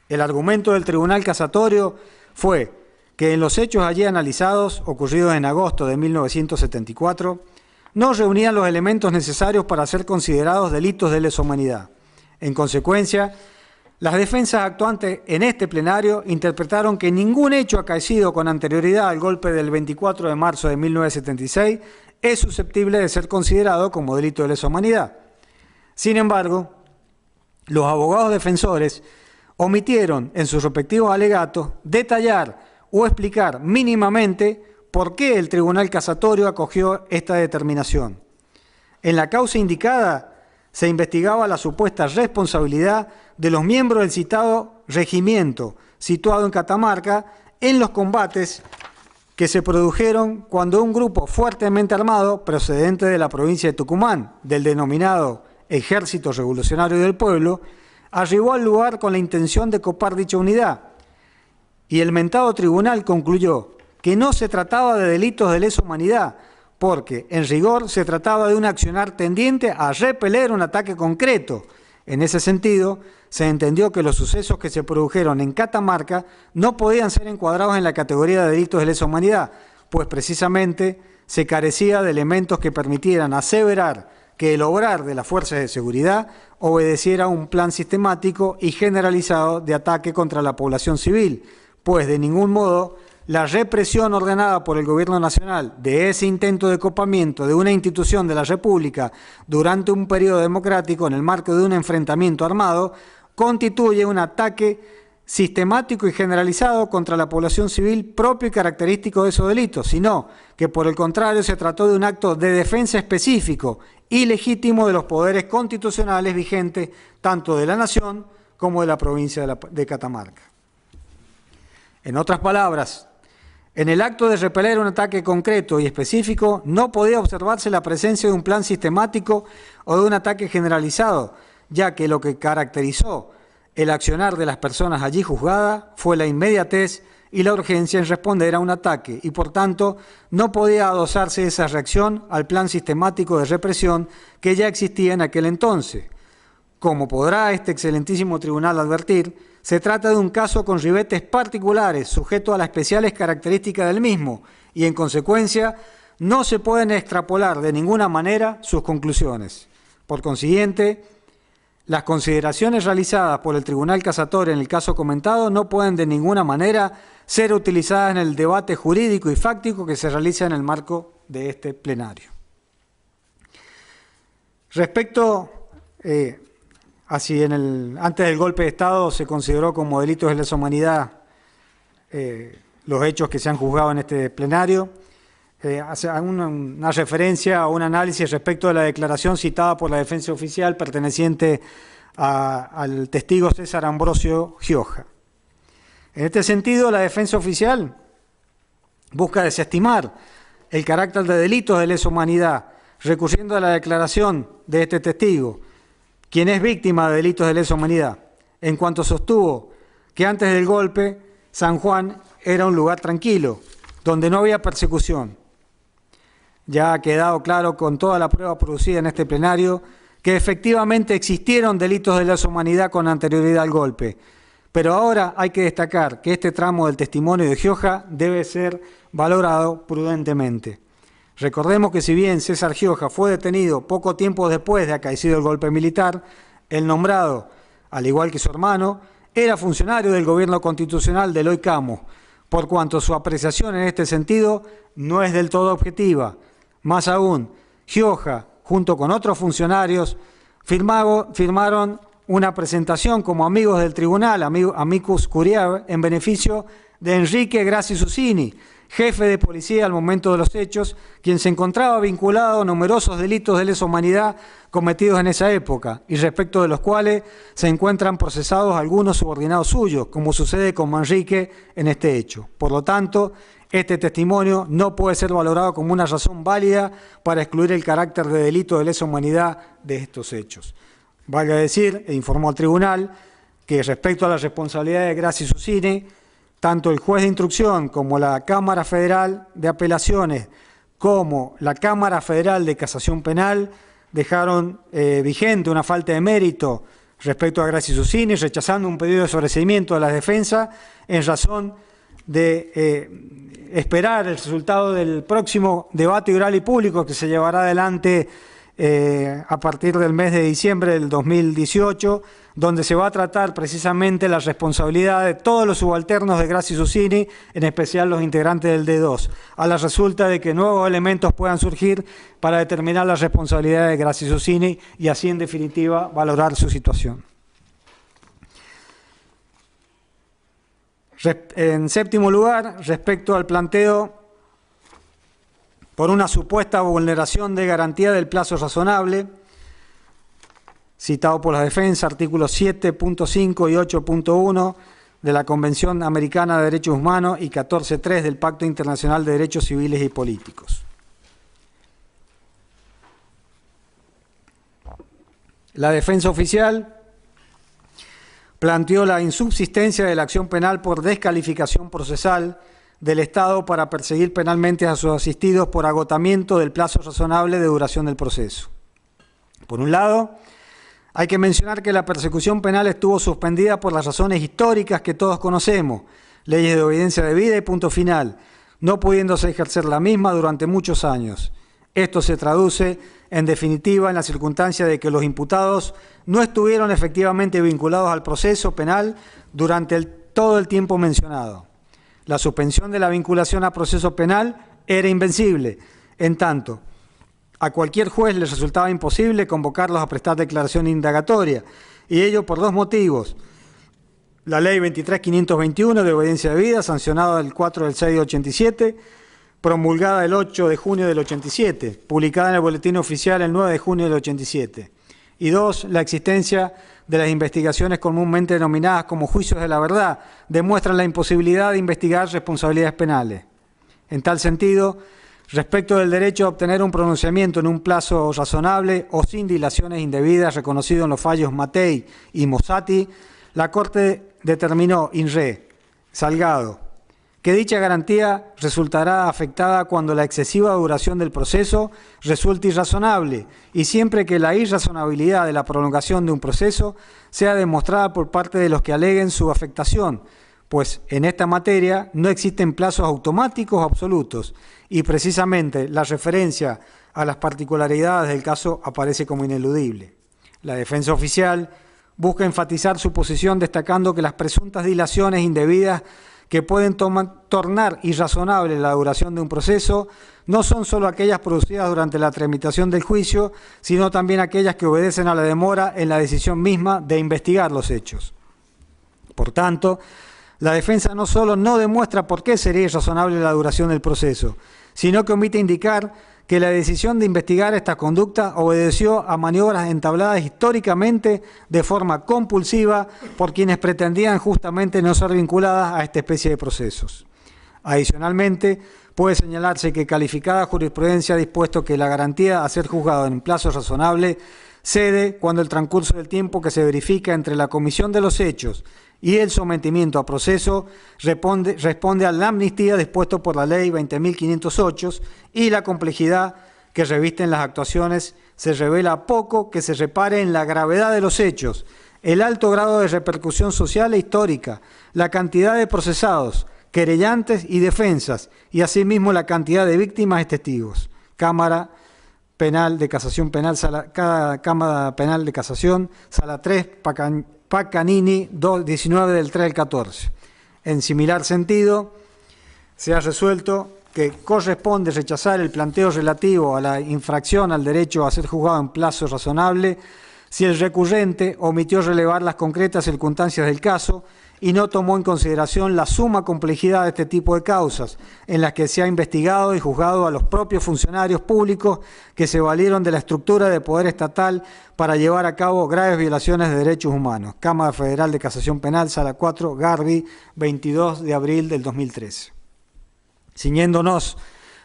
El argumento del Tribunal Casatorio fue que en los hechos allí analizados, ocurridos en agosto de 1974, no reunían los elementos necesarios para ser considerados delitos de lesa humanidad. En consecuencia, las defensas actuantes en este plenario interpretaron que ningún hecho acaecido con anterioridad al golpe del 24 de marzo de 1976 es susceptible de ser considerado como delito de lesa humanidad. Sin embargo, los abogados defensores omitieron en sus respectivos alegatos detallar o explicar mínimamente por qué el Tribunal Casatorio acogió esta determinación. En la causa indicada se investigaba la supuesta responsabilidad de los miembros del citado regimiento situado en Catamarca en los combates que se produjeron cuando un grupo fuertemente armado procedente de la provincia de Tucumán, del denominado Ejército Revolucionario del Pueblo, arribó al lugar con la intención de copar dicha unidad, y el mentado tribunal concluyó que no se trataba de delitos de lesa humanidad, porque en rigor se trataba de un accionar tendiente a repeler un ataque concreto. En ese sentido, se entendió que los sucesos que se produjeron en Catamarca no podían ser encuadrados en la categoría de delitos de lesa humanidad, pues precisamente se carecía de elementos que permitieran aseverar que el obrar de las fuerzas de seguridad obedeciera a un plan sistemático y generalizado de ataque contra la población civil, pues de ningún modo la represión ordenada por el Gobierno Nacional de ese intento de copamiento de una institución de la República durante un periodo democrático en el marco de un enfrentamiento armado constituye un ataque sistemático y generalizado contra la población civil propio y característico de esos delitos, sino que por el contrario se trató de un acto de defensa específico y legítimo de los poderes constitucionales vigentes tanto de la Nación como de la provincia de Catamarca. En otras palabras, en el acto de repeler un ataque concreto y específico no podía observarse la presencia de un plan sistemático o de un ataque generalizado, ya que lo que caracterizó el accionar de las personas allí juzgadas fue la inmediatez y la urgencia en responder a un ataque y, por tanto, no podía adosarse esa reacción al plan sistemático de represión que ya existía en aquel entonces. Como podrá este excelentísimo tribunal advertir, se trata de un caso con ribetes particulares, sujeto a las especiales características del mismo, y en consecuencia no se pueden extrapolar de ninguna manera sus conclusiones. Por consiguiente, las consideraciones realizadas por el Tribunal Casatorio en el caso comentado no pueden de ninguna manera ser utilizadas en el debate jurídico y fáctico que se realiza en el marco de este plenario. Respecto a si antes del golpe de Estado se consideró como delitos de lesa humanidad los hechos que se han juzgado en este plenario, hace una referencia o un análisis respecto de la declaración citada por la defensa oficial perteneciente al testigo César Ambrosio Gioja. En este sentido, la defensa oficial busca desestimar el carácter de delitos de lesa humanidad, recurriendo a la declaración de este testigo, quien es víctima de delitos de lesa humanidad, en cuanto sostuvo que antes del golpe San Juan era un lugar tranquilo, donde no había persecución. Ya ha quedado claro con toda la prueba producida en este plenario que efectivamente existieron delitos de lesa humanidad con anterioridad al golpe, pero ahora hay que destacar que este tramo del testimonio de Gioja debe ser valorado prudentemente. Recordemos que si bien César Gioja fue detenido poco tiempo después de acaecido el golpe militar, el nombrado, al igual que su hermano, era funcionario del gobierno constitucional de Eloy Camo, por cuanto su apreciación en este sentido no es del todo objetiva. Más aún, Gioja, junto con otros funcionarios, firmaron una presentación como amigos del tribunal, amicus curiae, en beneficio de Enrique Grassi Susini, jefe de policía al momento de los hechos, quien se encontraba vinculado a numerosos delitos de lesa humanidad cometidos en esa época y respecto de los cuales se encuentran procesados algunos subordinados suyos, como sucede con Manrique en este hecho. Por lo tanto, este testimonio no puede ser valorado como una razón válida para excluir el carácter de delito de lesa humanidad de estos hechos. Valga decir, e informó al tribunal, que respecto a la responsabilidad de Grassi Susini, tanto el juez de instrucción como la Cámara Federal de Apelaciones como la Cámara Federal de Casación Penal dejaron vigente una falta de mérito respecto a Grassi Susini, rechazando un pedido de sobreseimiento de la defensa en razón de esperar el resultado del próximo debate oral y público que se llevará adelante a partir del mes de diciembre del 2018, donde se va a tratar precisamente la responsabilidad de todos los subalternos de Grassi Susini, en especial los integrantes del D2, a la resulta de que nuevos elementos puedan surgir para determinar la responsabilidad de Grassi Susini y así, en definitiva, valorar su situación. En séptimo lugar, respecto al planteo por una supuesta vulneración de garantía del plazo razonable, citado por la defensa, artículos 7.5 y 8.1 de la Convención Americana de Derechos Humanos y 14.3 del Pacto Internacional de Derechos Civiles y Políticos. La defensa oficial planteó la insubsistencia de la acción penal por descalificación procesal del Estado para perseguir penalmente a sus asistidos por agotamiento del plazo razonable de duración del proceso. Por un lado, hay que mencionar que la persecución penal estuvo suspendida por las razones históricas que todos conocemos, leyes de obediencia debida y punto final, no pudiéndose ejercer la misma durante muchos años. Esto se traduce, en definitiva, en la circunstancia de que los imputados no estuvieron efectivamente vinculados al proceso penal durante todo el tiempo mencionado. La suspensión de la vinculación a proceso penal era invencible, en tanto a cualquier juez le resultaba imposible convocarlos a prestar declaración indagatoria, y ello por dos motivos. La Ley 23.521 de obediencia debida, sancionada el 4 del 6 de 87, promulgada el 8 de junio del 87, publicada en el Boletín Oficial el 9 de junio del 87. Y dos, la existencia de las investigaciones comúnmente denominadas como juicios de la verdad demuestran la imposibilidad de investigar responsabilidades penales. En tal sentido, respecto del derecho a obtener un pronunciamiento en un plazo razonable o sin dilaciones indebidas reconocido en los fallos Matei y Mossati, la Corte determinó in re, Salgado, que dicha garantía resultará afectada cuando la excesiva duración del proceso resulte irrazonable y siempre que la irrazonabilidad de la prolongación de un proceso sea demostrada por parte de los que aleguen su afectación, pues en esta materia no existen plazos automáticos absolutos y precisamente la referencia a las particularidades del caso aparece como ineludible. La defensa oficial busca enfatizar su posición destacando que las presuntas dilaciones indebidas que pueden tornar irrazonable la duración de un proceso no son solo aquellas producidas durante la tramitación del juicio, sino también aquellas que obedecen a la demora en la decisión misma de investigar los hechos. Por tanto, la defensa no solo no demuestra por qué sería irrazonable la duración del proceso, sino que omite indicar que la decisión de investigar esta conducta obedeció a maniobras entabladas históricamente de forma compulsiva por quienes pretendían justamente no ser vinculadas a esta especie de procesos. Adicionalmente, puede señalarse que calificada jurisprudencia ha dispuesto que la garantía a ser juzgado en plazo razonable cede cuando el transcurso del tiempo que se verifica entre la comisión de los hechos y el sometimiento a proceso responde a la amnistía dispuesto por la Ley 20.508 y la complejidad que revisten las actuaciones se revela poco que se repare en la gravedad de los hechos, el alto grado de repercusión social e histórica, la cantidad de procesados, querellantes y defensas, y asimismo la cantidad de víctimas y testigos. Cámara Penal de Casación Penal, Cámara Penal de Casación, Sala 3, Pacanini, 19 del 3 al 14. En similar sentido, se ha resuelto que corresponde rechazar el planteo relativo a la infracción al derecho a ser juzgado en plazo razonable si el recurrente omitió relevar las concretas circunstancias del caso y no tomó en consideración la suma complejidad de este tipo de causas, en las que se ha investigado y juzgado a los propios funcionarios públicos que se valieron de la estructura de poder estatal para llevar a cabo graves violaciones de derechos humanos. Cámara Federal de Casación Penal, Sala 4, Garbi, 22 de abril del 2013. Ciñéndonos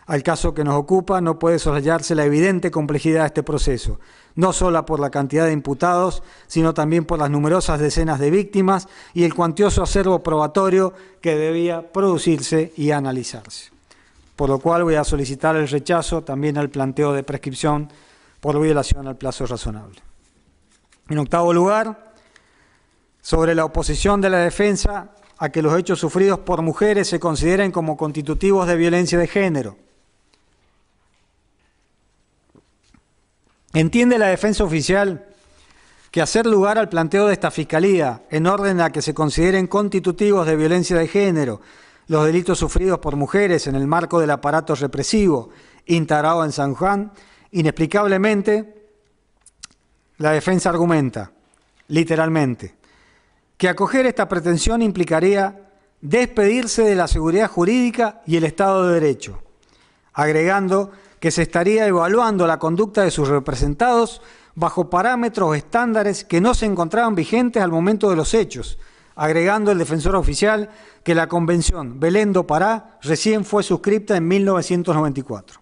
al caso que nos ocupa, no puede soslayarse la evidente complejidad de este proceso, no solo por la cantidad de imputados, sino también por las numerosas decenas de víctimas y el cuantioso acervo probatorio que debía producirse y analizarse. Por lo cual voy a solicitar el rechazo también al planteo de prescripción por violación al plazo razonable. En octavo lugar, sobre la oposición de la defensa a que los hechos sufridos por mujeres se consideren como constitutivos de violencia de género. Entiende la defensa oficial que hacer lugar al planteo de esta Fiscalía en orden a que se consideren constitutivos de violencia de género los delitos sufridos por mujeres en el marco del aparato represivo integrado en San Juan, inexplicablemente la defensa argumenta, literalmente, que acoger esta pretensión implicaría despedirse de la seguridad jurídica y el Estado de Derecho, agregando que se estaría evaluando la conducta de sus representados bajo parámetros o estándares que no se encontraban vigentes al momento de los hechos, agregando el defensor oficial que la Convención Belén do Pará recién fue suscripta en 1994.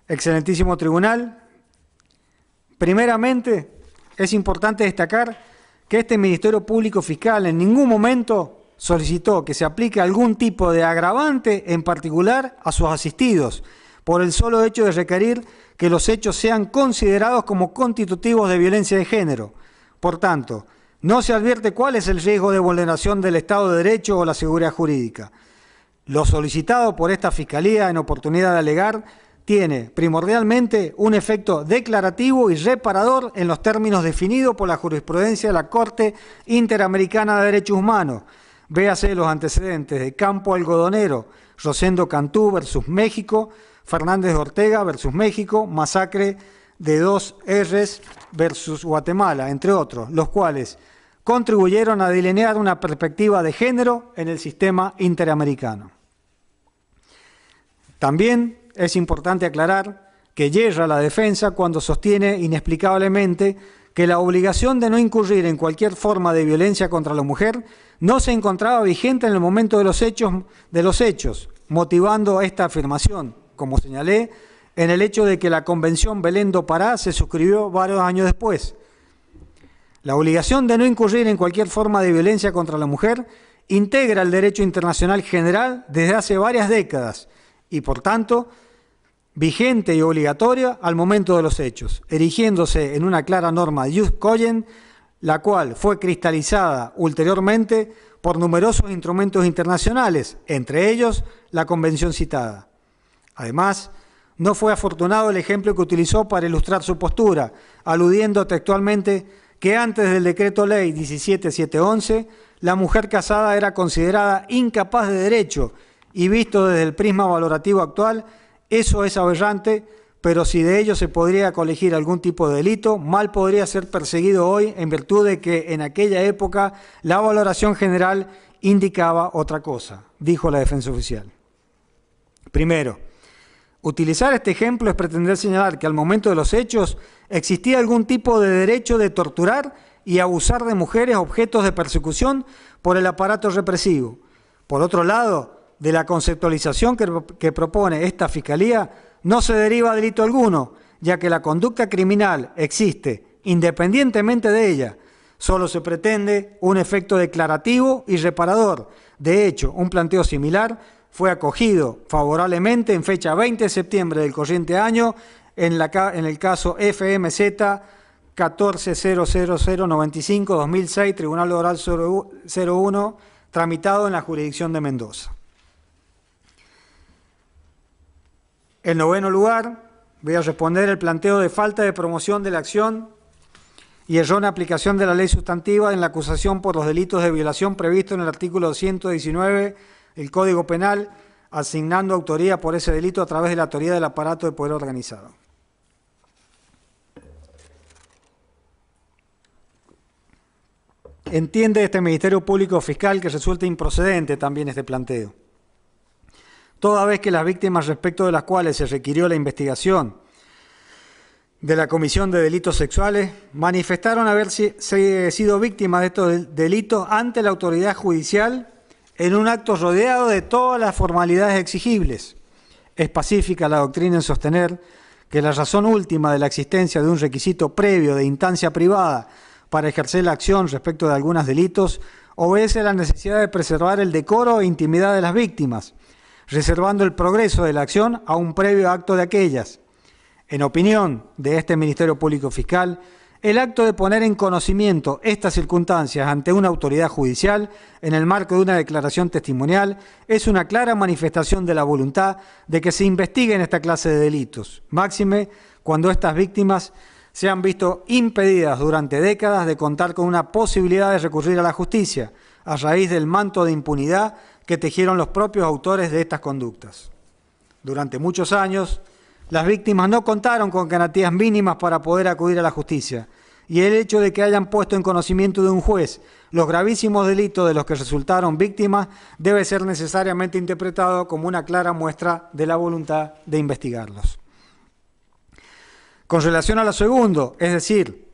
Excelentísimo Tribunal, primeramente es importante destacar que este Ministerio Público Fiscal en ningún momento solicitó que se aplique algún tipo de agravante en particular a sus asistidos, por el solo hecho de requerir que los hechos sean considerados como constitutivos de violencia de género. Por tanto, no se advierte cuál es el riesgo de vulneración del Estado de Derecho o la seguridad jurídica. Lo solicitado por esta Fiscalía en oportunidad de alegar tiene primordialmente un efecto declarativo y reparador en los términos definidos por la jurisprudencia de la Corte Interamericana de Derechos Humanos. Véase los antecedentes de Campo Algodonero, Rosendo Cantú versus México, Fernández de Ortega versus México, masacre de 2 R's versus Guatemala, entre otros, los cuales contribuyeron a delinear una perspectiva de género en el sistema interamericano. También es importante aclarar que yerra la defensa cuando sostiene inexplicablemente que la obligación de no incurrir en cualquier forma de violencia contra la mujer no se encontraba vigente en el momento de los hechos, motivando esta afirmación, como señalé, en el hecho de que la Convención Belén do Pará se suscribió varios años después. La obligación de no incurrir en cualquier forma de violencia contra la mujer integra el derecho internacional general desde hace varias décadas y, por tanto, vigente y obligatoria al momento de los hechos, erigiéndose en una clara norma de jus cogens la cual fue cristalizada ulteriormente por numerosos instrumentos internacionales, entre ellos la convención citada. Además, no fue afortunado el ejemplo que utilizó para ilustrar su postura, aludiendo textualmente que antes del decreto ley 17711, la mujer casada era considerada incapaz de derecho y visto desde el prisma valorativo actual, eso es aberrante, pero si de ello se podría colegir algún tipo de delito, mal podría ser perseguido hoy en virtud de que en aquella época la valoración general indicaba otra cosa, dijo la defensa oficial. Primero, utilizar este ejemplo es pretender señalar que al momento de los hechos existía algún tipo de derecho de torturar y abusar de mujeres objetos de persecución por el aparato represivo. Por otro lado, de la conceptualización que propone esta Fiscalía, no se deriva delito alguno, ya que la conducta criminal existe independientemente de ella. Solo se pretende un efecto declarativo y reparador. De hecho, un planteo similar fue acogido favorablemente en fecha 20 de septiembre del corriente año en el caso FMZ 14.00095-2006, Tribunal Oral 01, tramitado en la jurisdicción de Mendoza. En noveno lugar, voy a responder el planteo de falta de promoción de la acción y errónea aplicación de la ley sustantiva en la acusación por los delitos de violación previsto en el artículo 119 del Código Penal, asignando autoría por ese delito a través de la autoría del aparato de poder organizado. Entiende este Ministerio Público Fiscal que resulta improcedente también este planteo, toda vez que las víctimas respecto de las cuales se requirió la investigación de la comisión de delitos sexuales manifestaron haber sido víctimas de estos delitos ante la autoridad judicial en un acto rodeado de todas las formalidades exigibles. Es pacífica la doctrina en sostener que la razón última de la existencia de un requisito previo de instancia privada para ejercer la acción respecto de algunos delitos obedece a la necesidad de preservar el decoro e intimidad de las víctimas, reservando el progreso de la acción a un previo acto de aquellas. En opinión de este Ministerio Público Fiscal, el acto de poner en conocimiento estas circunstancias ante una autoridad judicial en el marco de una declaración testimonial es una clara manifestación de la voluntad de que se investiguen esta clase de delitos, máxime cuando estas víctimas se han visto impedidas durante décadas de contar con una posibilidad de recurrir a la justicia a raíz del manto de impunidad que tejieron los propios autores de estas conductas. Durante muchos años, las víctimas no contaron con garantías mínimas para poder acudir a la justicia, y el hecho de que hayan puesto en conocimiento de un juez los gravísimos delitos de los que resultaron víctimas debe ser necesariamente interpretado como una clara muestra de la voluntad de investigarlos. Con relación a lo segundo, es decir,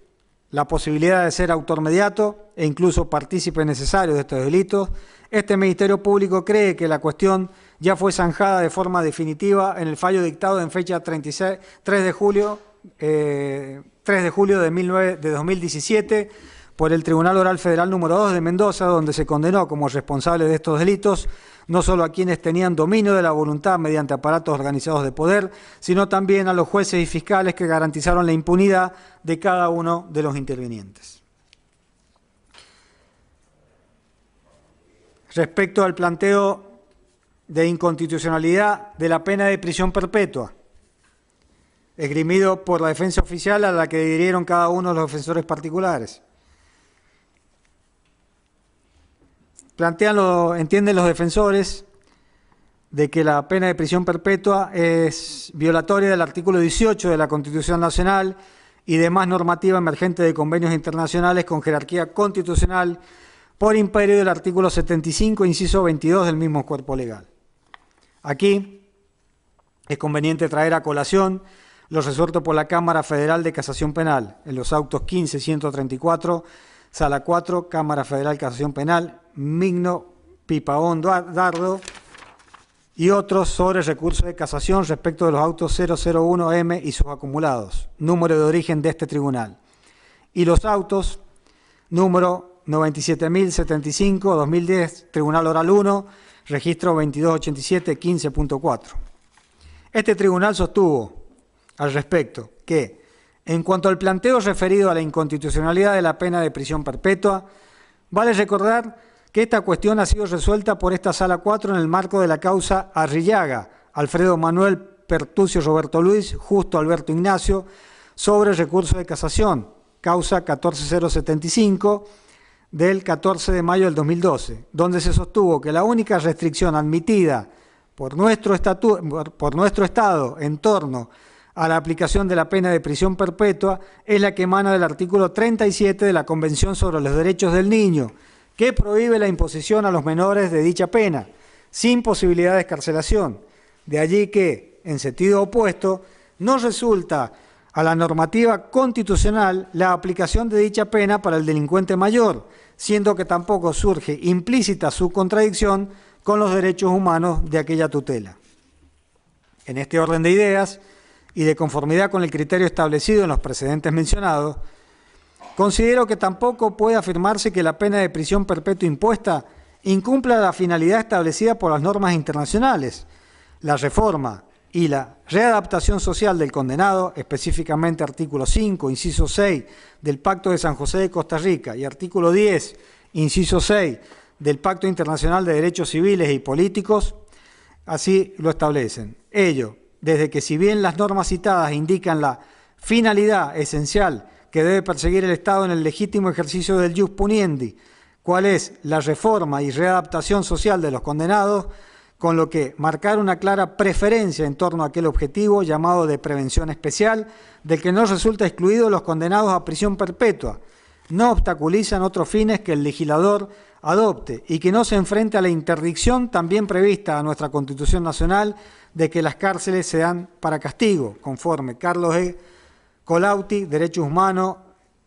la posibilidad de ser autor mediato e incluso partícipe necesario de estos delitos, este Ministerio Público cree que la cuestión ya fue zanjada de forma definitiva en el fallo dictado en fecha 3 de julio de 2017 por el Tribunal Oral Federal número 2 de Mendoza, donde se condenó como responsable de estos delitos no solo a quienes tenían dominio de la voluntad mediante aparatos organizados de poder, sino también a los jueces y fiscales que garantizaron la impunidad de cada uno de los intervinientes. Respecto al planteo de inconstitucionalidad de la pena de prisión perpetua, esgrimido por la defensa oficial a la que adhirieron cada uno de los defensores particulares. Entienden los defensores de que la pena de prisión perpetua es violatoria del artículo 18 de la Constitución Nacional y demás normativa emergente de convenios internacionales con jerarquía constitucional por imperio del artículo 75, inciso 22 del mismo cuerpo legal. Aquí es conveniente traer a colación lo resuelto por la Cámara Federal de Casación Penal en los autos 15-134, Sala 4, Cámara Federal Casación Penal, Migno Pipaón Dardo y otros sobre recurso de casación respecto de los autos 001M y sus acumulados, número de origen de este tribunal, y los autos número 97.075-2010, Tribunal Oral 1, registro 2287-15.4. Este tribunal sostuvo al respecto que En cuanto al planteo referido a la inconstitucionalidad de la pena de prisión perpetua, vale recordar que esta cuestión ha sido resuelta por esta Sala 4 en el marco de la causa Arrillaga, Alfredo Manuel Pertucio Roberto Luis, Justo Alberto Ignacio, sobre recurso de casación, causa 14075 del 14 de mayo del 2012, donde se sostuvo que la única restricción admitida por nuestro Estado en torno a la aplicación de la pena de prisión perpetua es la que emana del artículo 37 de la Convención sobre los Derechos del Niño, que prohíbe la imposición a los menores de dicha pena, sin posibilidad de excarcelación. De allí que, en sentido opuesto, no resulta a la normativa constitucional la aplicación de dicha pena para el delincuente mayor, siendo que tampoco surge implícita su contradicción con los derechos humanos de aquella tutela. En este orden de ideas, y de conformidad con el criterio establecido en los precedentes mencionados, considero que tampoco puede afirmarse que la pena de prisión perpetua impuesta incumpla la finalidad establecida por las normas internacionales, la reforma y la readaptación social del condenado, específicamente artículo 5, inciso 6 del Pacto de San José de Costa Rica y artículo 10, inciso 6 del Pacto Internacional de Derechos Civiles y Políticos, así lo establecen. Ello, desde que si bien las normas citadas indican la finalidad esencial que debe perseguir el Estado en el legítimo ejercicio del ius puniendi, cuál es la reforma y readaptación social de los condenados, con lo que marcar una clara preferencia en torno a aquel objetivo llamado de prevención especial, del que no resulta excluido los condenados a prisión perpetua, no obstaculizan otros fines que el legislador adopte y que no se enfrente a la interdicción también prevista a nuestra Constitución Nacional de que las cárceles se dan para castigo, conforme Carlos E. Colautti, Derechos Humanos,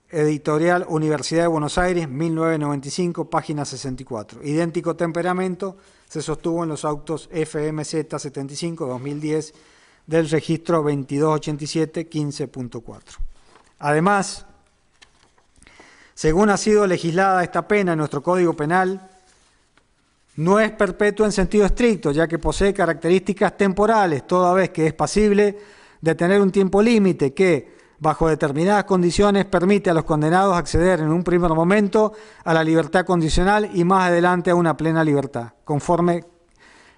editorial Universidad de Buenos Aires, 1995, página 64. Idéntico temperamento se sostuvo en los autos FMZ 75-2010 del registro 2287-15.4. Además, según ha sido legislada esta pena en nuestro Código Penal, no es perpetua en sentido estricto, ya que posee características temporales, toda vez que es pasible de tener un tiempo límite que, bajo determinadas condiciones, permite a los condenados acceder en un primer momento a la libertad condicional y más adelante a una plena libertad, conforme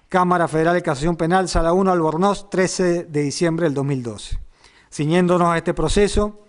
Cámara Federal de Casación Penal, Sala 1, Albornoz, 13 de diciembre del 2012. Ciñéndonos a este proceso,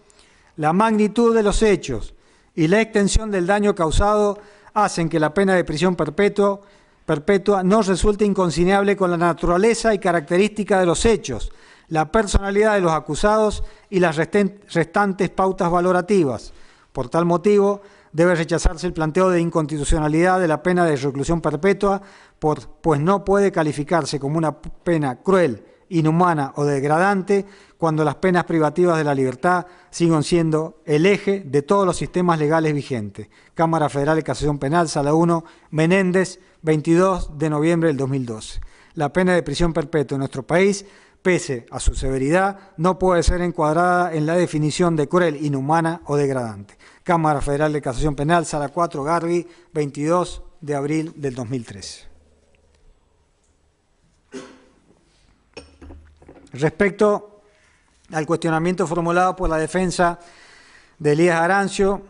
la magnitud de los hechos y la extensión del daño causado hacen que la pena de prisión perpetua no resulte inconciliable con la naturaleza y característica de los hechos, la personalidad de los acusados y las restantes pautas valorativas. Por tal motivo, debe rechazarse el planteo de inconstitucionalidad de la pena de reclusión perpetua, pues no puede calificarse como una pena cruel, inhumana o degradante cuando las penas privativas de la libertad siguen siendo el eje de todos los sistemas legales vigentes. Cámara Federal de Casación Penal, Sala 1, Menéndez, 22 de noviembre del 2012. La pena de prisión perpetua en nuestro país, pese a su severidad, no puede ser encuadrada en la definición de cruel, inhumana o degradante. Cámara Federal de Casación Penal, Sala 4, Garbi, 22 de abril del 2013. Respecto al cuestionamiento formulado por la defensa de Elías Arancio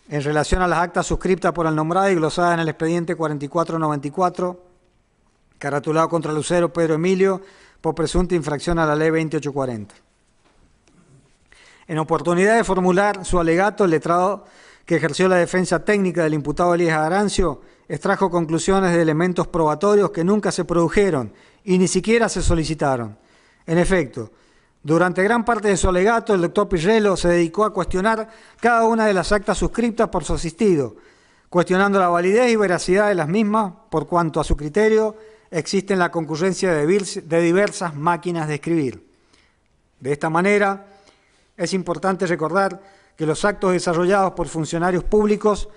en relación a las actas suscriptas por el nombrado y glosadas en el expediente 4494, caratulado contra Lucero Pedro Emilio, por presunta infracción a la ley 2840. En oportunidad de formular su alegato, el letrado que ejerció la defensa técnica del imputado Elías Arancio extrajo conclusiones de elementos probatorios que nunca se produjeron y ni siquiera se solicitaron. En efecto, durante gran parte de su alegato, el doctor Pirrello se dedicó a cuestionar cada una de las actas suscriptas por su asistido, cuestionando la validez y veracidad de las mismas, por cuanto a su criterio existe la concurrencia de diversas máquinas de escribir. De esta manera, es importante recordar que los actos desarrollados por funcionarios públicos,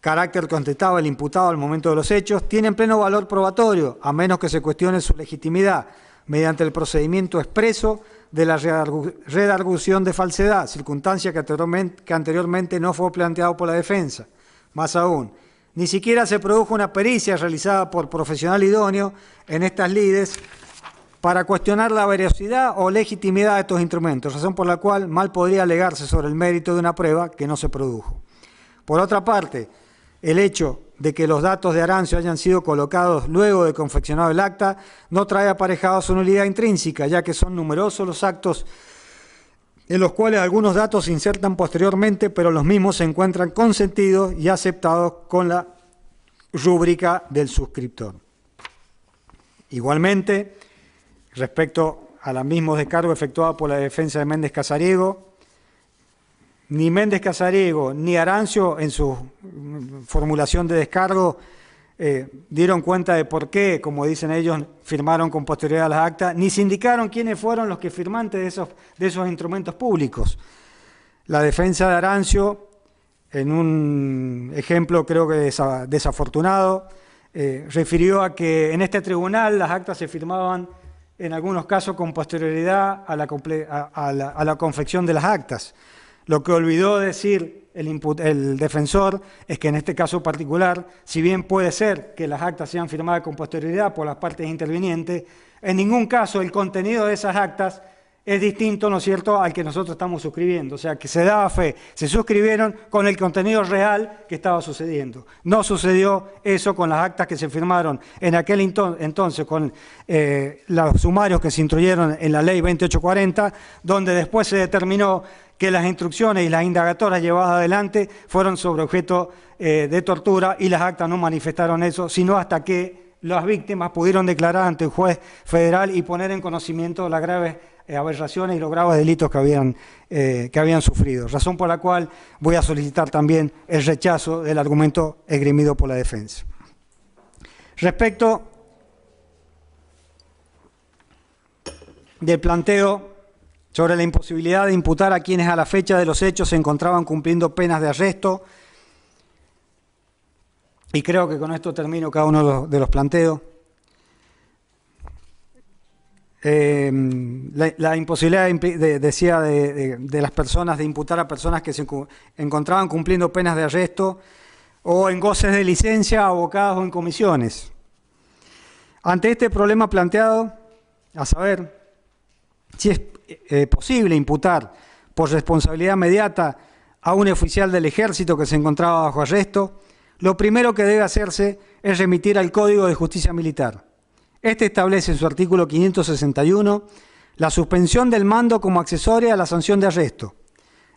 carácter que ostentaba el imputado al momento de los hechos, tienen pleno valor probatorio, a menos que se cuestione su legitimidad, mediante el procedimiento expreso de la redargución de falsedad, circunstancia que anteriormente no fue planteado por la defensa. Más aún, ni siquiera se produjo una pericia realizada por profesional idóneo en estas lides para cuestionar la veracidad o legitimidad de estos instrumentos, razón por la cual mal podría alegarse sobre el mérito de una prueba que no se produjo. Por otra parte, el hecho de que los datos de Arancio hayan sido colocados luego de confeccionado el acta no trae aparejado su nulidad intrínseca, ya que son numerosos los actos en los cuales algunos datos se insertan posteriormente, pero los mismos se encuentran consentidos y aceptados con la rúbrica del suscriptor. Igualmente, respecto a los mismos descargos efectuados por la defensa de Méndez Casariego, ni Méndez Casariego ni Arancio en su formulación de descargo dieron cuenta de por qué, como dicen ellos, firmaron con posterioridad las actas, ni se indicaron quiénes fueron los que firmantes de esos instrumentos públicos. La defensa de Arancio, en un ejemplo creo que desafortunado, refirió a que en este tribunal las actas se firmaban en algunos casos con posterioridad a la confección de las actas. Lo que olvidó decir el defensor es que en este caso particular, si bien puede ser que las actas sean firmadas con posterioridad por las partes intervinientes, en ningún caso el contenido de esas actas es distinto, ¿no es cierto?, al que nosotros estamos suscribiendo. O sea, que se daba fe, se suscribieron con el contenido real que estaba sucediendo. No sucedió eso con las actas que se firmaron en aquel entonces, con los sumarios que se instruyeron en la ley 2840, donde después se determinó que las instrucciones y las indagatorias llevadas adelante fueron sobre objeto de tortura y las actas no manifestaron eso, sino hasta que las víctimas pudieron declarar ante el juez federal y poner en conocimiento las graves aberraciones y los graves delitos que habían sufrido, razón por la cual voy a solicitar también el rechazo del argumento esgrimido por la defensa. Respecto del planteo sobre la imposibilidad de imputar a quienes a la fecha de los hechos se encontraban cumpliendo penas de arresto, y creo que con esto termino cada uno de los planteos. La imposibilidad, decía, de las personas, de imputar a personas que se encontraban cumpliendo penas de arresto o en goces de licencia, abocados o en comisiones. Ante este problema planteado, a saber si es posible imputar por responsabilidad inmediata a un oficial del ejército que se encontraba bajo arresto, lo primero que debe hacerse es remitir al Código de Justicia Militar. Este establece en su artículo 561 la suspensión del mando como accesoria a la sanción de arresto.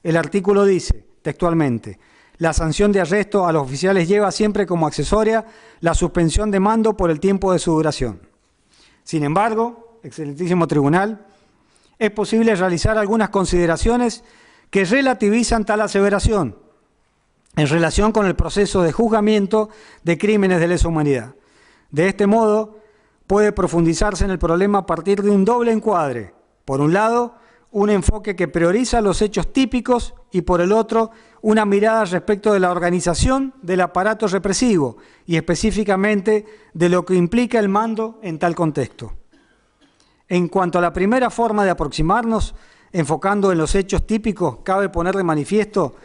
El artículo dice, textualmente, la sanción de arresto a los oficiales lleva siempre como accesoria la suspensión de mando por el tiempo de su duración. Sin embargo, excelentísimo tribunal, es posible realizar algunas consideraciones que relativizan tal aseveración en relación con el proceso de juzgamiento de crímenes de lesa humanidad. De este modo, puede profundizarse en el problema a partir de un doble encuadre. Por un lado, un enfoque que prioriza los hechos típicos y por el otro, una mirada respecto de la organización del aparato represivo y específicamente de lo que implica el mando en tal contexto. En cuanto a la primera forma de aproximarnos, enfocando en los hechos típicos, cabe poner de manifiesto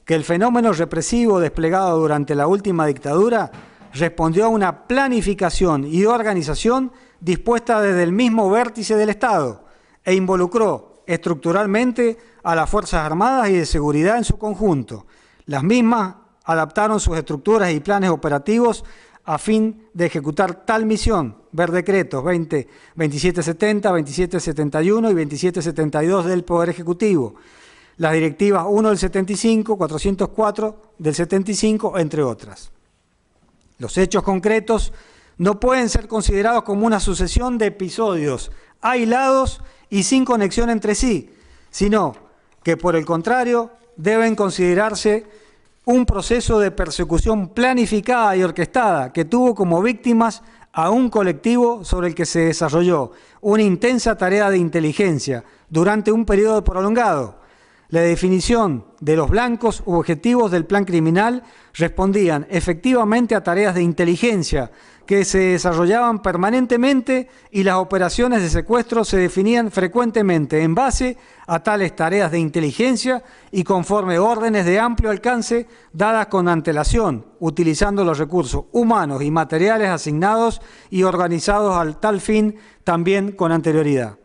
que el fenómeno represivo desplegado durante la última dictadura respondió a una planificación y organización dispuesta desde el mismo vértice del Estado e involucró estructuralmente a las Fuerzas Armadas y de Seguridad en su conjunto. Las mismas adaptaron sus estructuras y planes operativos a fin de ejecutar tal misión, ver decretos 2770, 2771 y 2772 del Poder Ejecutivo, las directivas 1 del 75, 404 del 75, entre otras. Los hechos concretos no pueden ser considerados como una sucesión de episodios aislados y sin conexión entre sí, sino que, por el contrario, deben considerarse un proceso de persecución planificada y orquestada que tuvo como víctimas a un colectivo sobre el que se desarrolló una intensa tarea de inteligencia durante un periodo prolongado, La definición de los blancos u objetivos del plan criminal respondían efectivamente a tareas de inteligencia que se desarrollaban permanentemente y las operaciones de secuestro se definían frecuentemente en base a tales tareas de inteligencia y conforme órdenes de amplio alcance dadas con antelación, utilizando los recursos humanos y materiales asignados y organizados al tal fin también con anterioridad.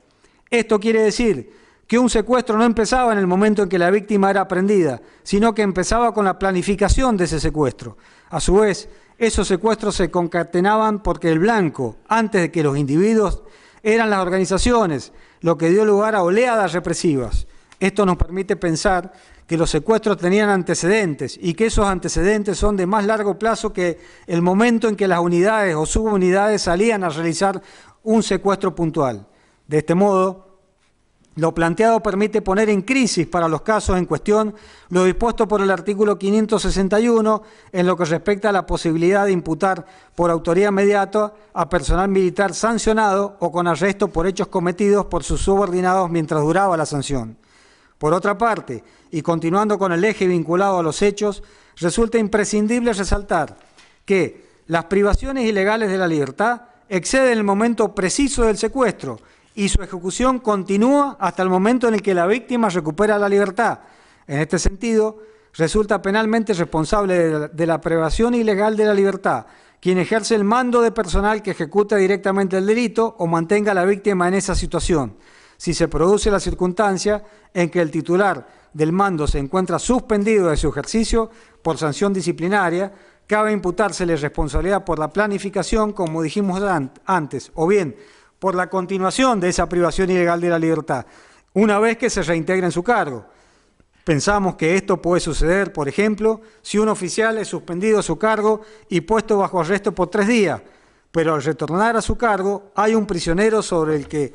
Esto quiere decir que un secuestro no empezaba en el momento en que la víctima era prendida, sino que empezaba con la planificación de ese secuestro. A su vez, esos secuestros se concatenaban porque el blanco, antes de que los individuos, eran las organizaciones, lo que dio lugar a oleadas represivas. Esto nos permite pensar que los secuestros tenían antecedentes y que esos antecedentes son de más largo plazo que el momento en que las unidades o subunidades salían a realizar un secuestro puntual. De este modo, lo planteado permite poner en crisis para los casos en cuestión lo dispuesto por el artículo 561 en lo que respecta a la posibilidad de imputar por autoría inmediata a personal militar sancionado o con arresto por hechos cometidos por sus subordinados mientras duraba la sanción. Por otra parte, y continuando con el eje vinculado a los hechos, resulta imprescindible resaltar que las privaciones ilegales de la libertad exceden el momento preciso del secuestro y su ejecución continúa hasta el momento en el que la víctima recupera la libertad. En este sentido, resulta penalmente responsable de la privación ilegal de la libertad quien ejerce el mando de personal que ejecuta directamente el delito o mantenga a la víctima en esa situación, si se produce la circunstancia en que el titular del mando se encuentra suspendido de su ejercicio por sanción disciplinaria, cabe imputársele responsabilidad por la planificación, como dijimos antes, o bien por la continuación de esa privación ilegal de la libertad, una vez que se reintegra en su cargo. Pensamos que esto puede suceder, por ejemplo, si un oficial es suspendido de su cargo y puesto bajo arresto por 3 días, pero al retornar a su cargo hay un prisionero sobre el que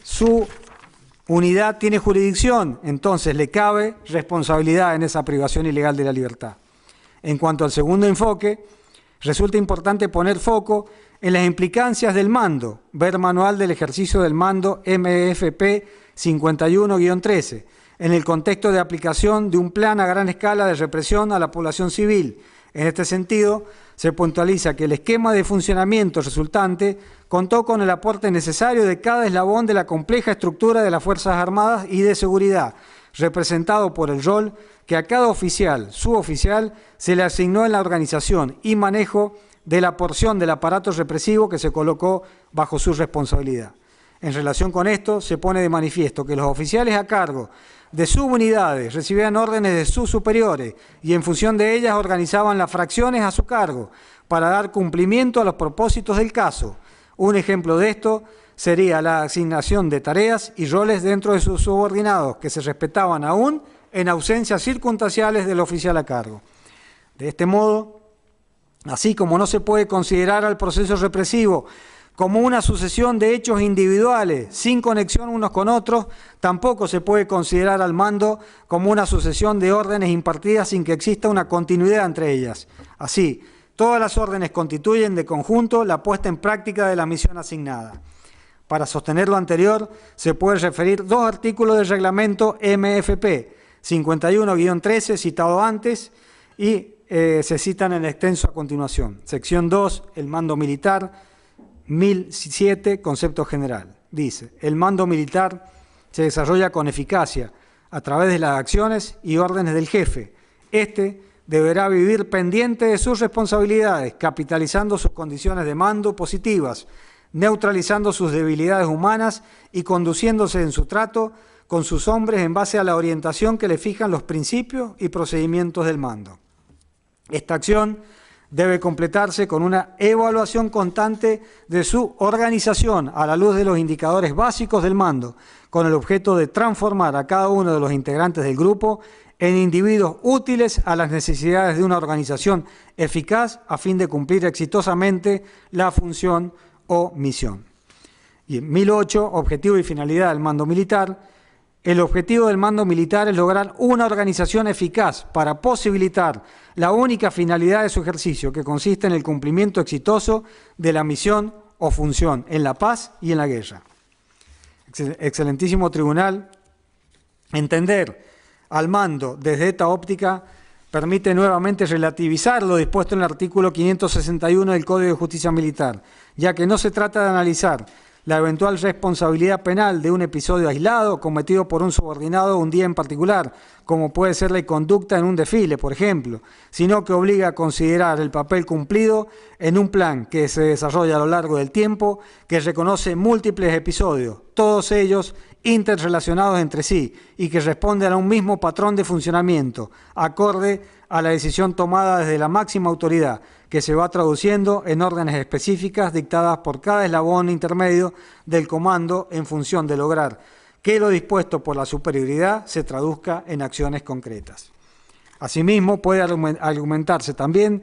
su unidad tiene jurisdicción, entonces le cabe responsabilidad en esa privación ilegal de la libertad. En cuanto al segundo enfoque, resulta importante poner foco en las implicancias del mando, ver Manual del Ejercicio del Mando MFP 51-13, en el contexto de aplicación de un plan a gran escala de represión a la población civil. En este sentido, se puntualiza que el esquema de funcionamiento resultante contó con el aporte necesario de cada eslabón de la compleja estructura de las Fuerzas Armadas y de Seguridad, representado por el rol que a cada oficial, suboficial, se le asignó en la organización y manejo de la porción del aparato represivo que se colocó bajo su responsabilidad. En relación con esto, se pone de manifiesto que los oficiales a cargo de subunidades recibían órdenes de sus superiores y en función de ellas organizaban las fracciones a su cargo para dar cumplimiento a los propósitos del caso. Un ejemplo de esto sería la asignación de tareas y roles dentro de sus subordinados que se respetaban aún en ausencias circunstanciales del oficial a cargo. De este modo, así como no se puede considerar al proceso represivo como una sucesión de hechos individuales sin conexión unos con otros, tampoco se puede considerar al mando como una sucesión de órdenes impartidas sin que exista una continuidad entre ellas. Así, todas las órdenes constituyen de conjunto la puesta en práctica de la misión asignada. Para sostener lo anterior, se puede referir 2 artículos del reglamento MFP 51-13 citado antes y se citan en extenso a continuación. Sección 2, el mando militar, 1007, concepto general. Dice, el mando militar se desarrolla con eficacia a través de las acciones y órdenes del jefe. Este deberá vivir pendiente de sus responsabilidades, capitalizando sus condiciones de mando positivas, neutralizando sus debilidades humanas y conduciéndose en su trato con sus hombres en base a la orientación que le fijan los principios y procedimientos del mando. Esta acción debe completarse con una evaluación constante de su organización a la luz de los indicadores básicos del mando, con el objeto de transformar a cada uno de los integrantes del grupo en individuos útiles a las necesidades de una organización eficaz a fin de cumplir exitosamente la función o misión. Y en 1008, objetivo y finalidad del mando militar. El objetivo del mando militar es lograr una organización eficaz para posibilitar la única finalidad de su ejercicio, que consiste en el cumplimiento exitoso de la misión o función en la paz y en la guerra. Excelentísimo Tribunal, entender al mando desde esta óptica permite nuevamente relativizar lo dispuesto en el artículo 561 del Código de Justicia Militar, ya que no se trata de analizar la eventual responsabilidad penal de un episodio aislado cometido por un subordinado un día en particular, como puede ser la conducta en un desfile, por ejemplo, sino que obliga a considerar el papel cumplido en un plan que se desarrolla a lo largo del tiempo, que reconoce múltiples episodios, todos ellos interrelacionados entre sí, y que responden a un mismo patrón de funcionamiento, acorde a la decisión tomada desde la máxima autoridad, que se va traduciendo en órdenes específicas dictadas por cada eslabón intermedio del comando en función de lograr que lo dispuesto por la superioridad se traduzca en acciones concretas. Asimismo, puede argumentarse también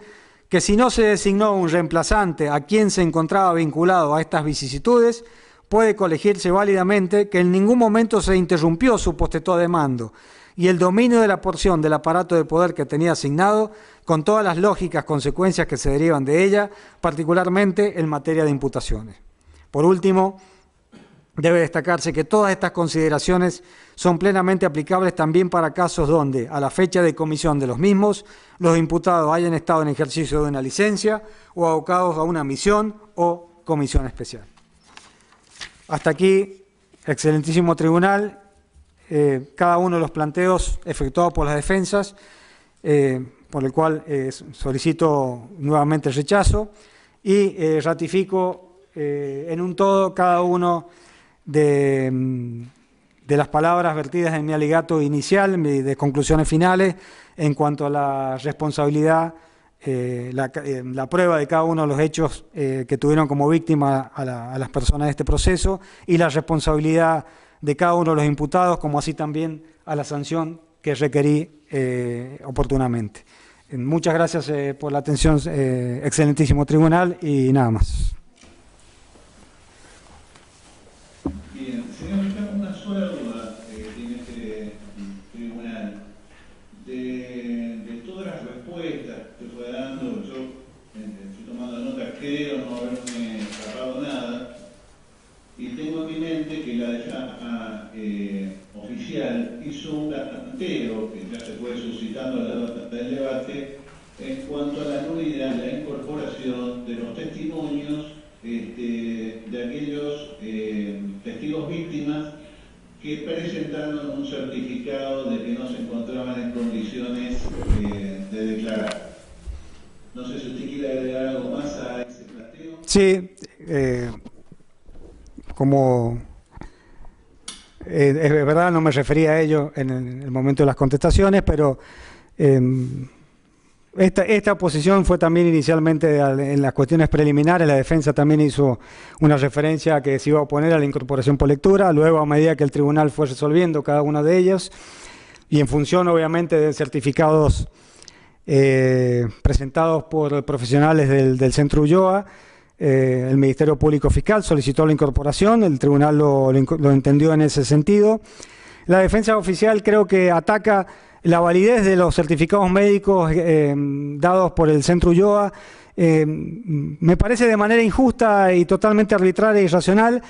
que si no se designó un reemplazante a quien se encontraba vinculado a estas vicisitudes, puede colegirse válidamente que en ningún momento se interrumpió su potestad de mando y el dominio de la porción del aparato de poder que tenía asignado, con todas las lógicas consecuencias que se derivan de ella, particularmente en materia de imputaciones. Por último, debe destacarse que todas estas consideraciones son plenamente aplicables también para casos donde, a la fecha de comisión de los mismos, los imputados hayan estado en ejercicio de una licencia o abocados a una misión o comisión especial. Hasta aquí, excelentísimo tribunal, cada uno de los planteos efectuados por las defensas, por el cual solicito nuevamente el rechazo y ratifico en un todo cada uno de las palabras vertidas en mi alegato inicial, de conclusiones finales, en cuanto a la responsabilidad, la prueba de cada uno de los hechos que tuvieron como víctima a las personas de este proceso y la responsabilidad de cada uno de los imputados, como así también a la sanción que requerí oportunamente. Muchas gracias por la atención, excelentísimo tribunal, y nada más. Bien, señor, una sola duda tiene este tribunal. De todas las respuestas que fue dando, yo estoy tomando nota, creo no haberme escapado nada, y tengo en mi mente que la de oficial hizo un planteo, que ya se fue suscitando el debate, en cuanto a la nulidad, la incorporación de los testimonios de aquellos testigos víctimas que presentaron un certificado de que no se encontraban en condiciones de declarar. No sé si usted quiere agregar algo más a ese planteo. Sí, como es verdad, no me refería a ello en el momento de las contestaciones, pero esta posición fue también inicialmente en las cuestiones preliminares. La defensa también hizo una referencia a que se iba a oponer a la incorporación por lectura. Luego, a medida que el tribunal fue resolviendo cada una de ellas, y en función obviamente de certificados presentados por profesionales del Centro Ulloa, el Ministerio Público Fiscal solicitó la incorporación, el tribunal lo entendió en ese sentido. La defensa oficial creo que ataca la validez de los certificados médicos dados por el Centro Ulloa. Me parece de manera injusta y totalmente arbitraria e irracional,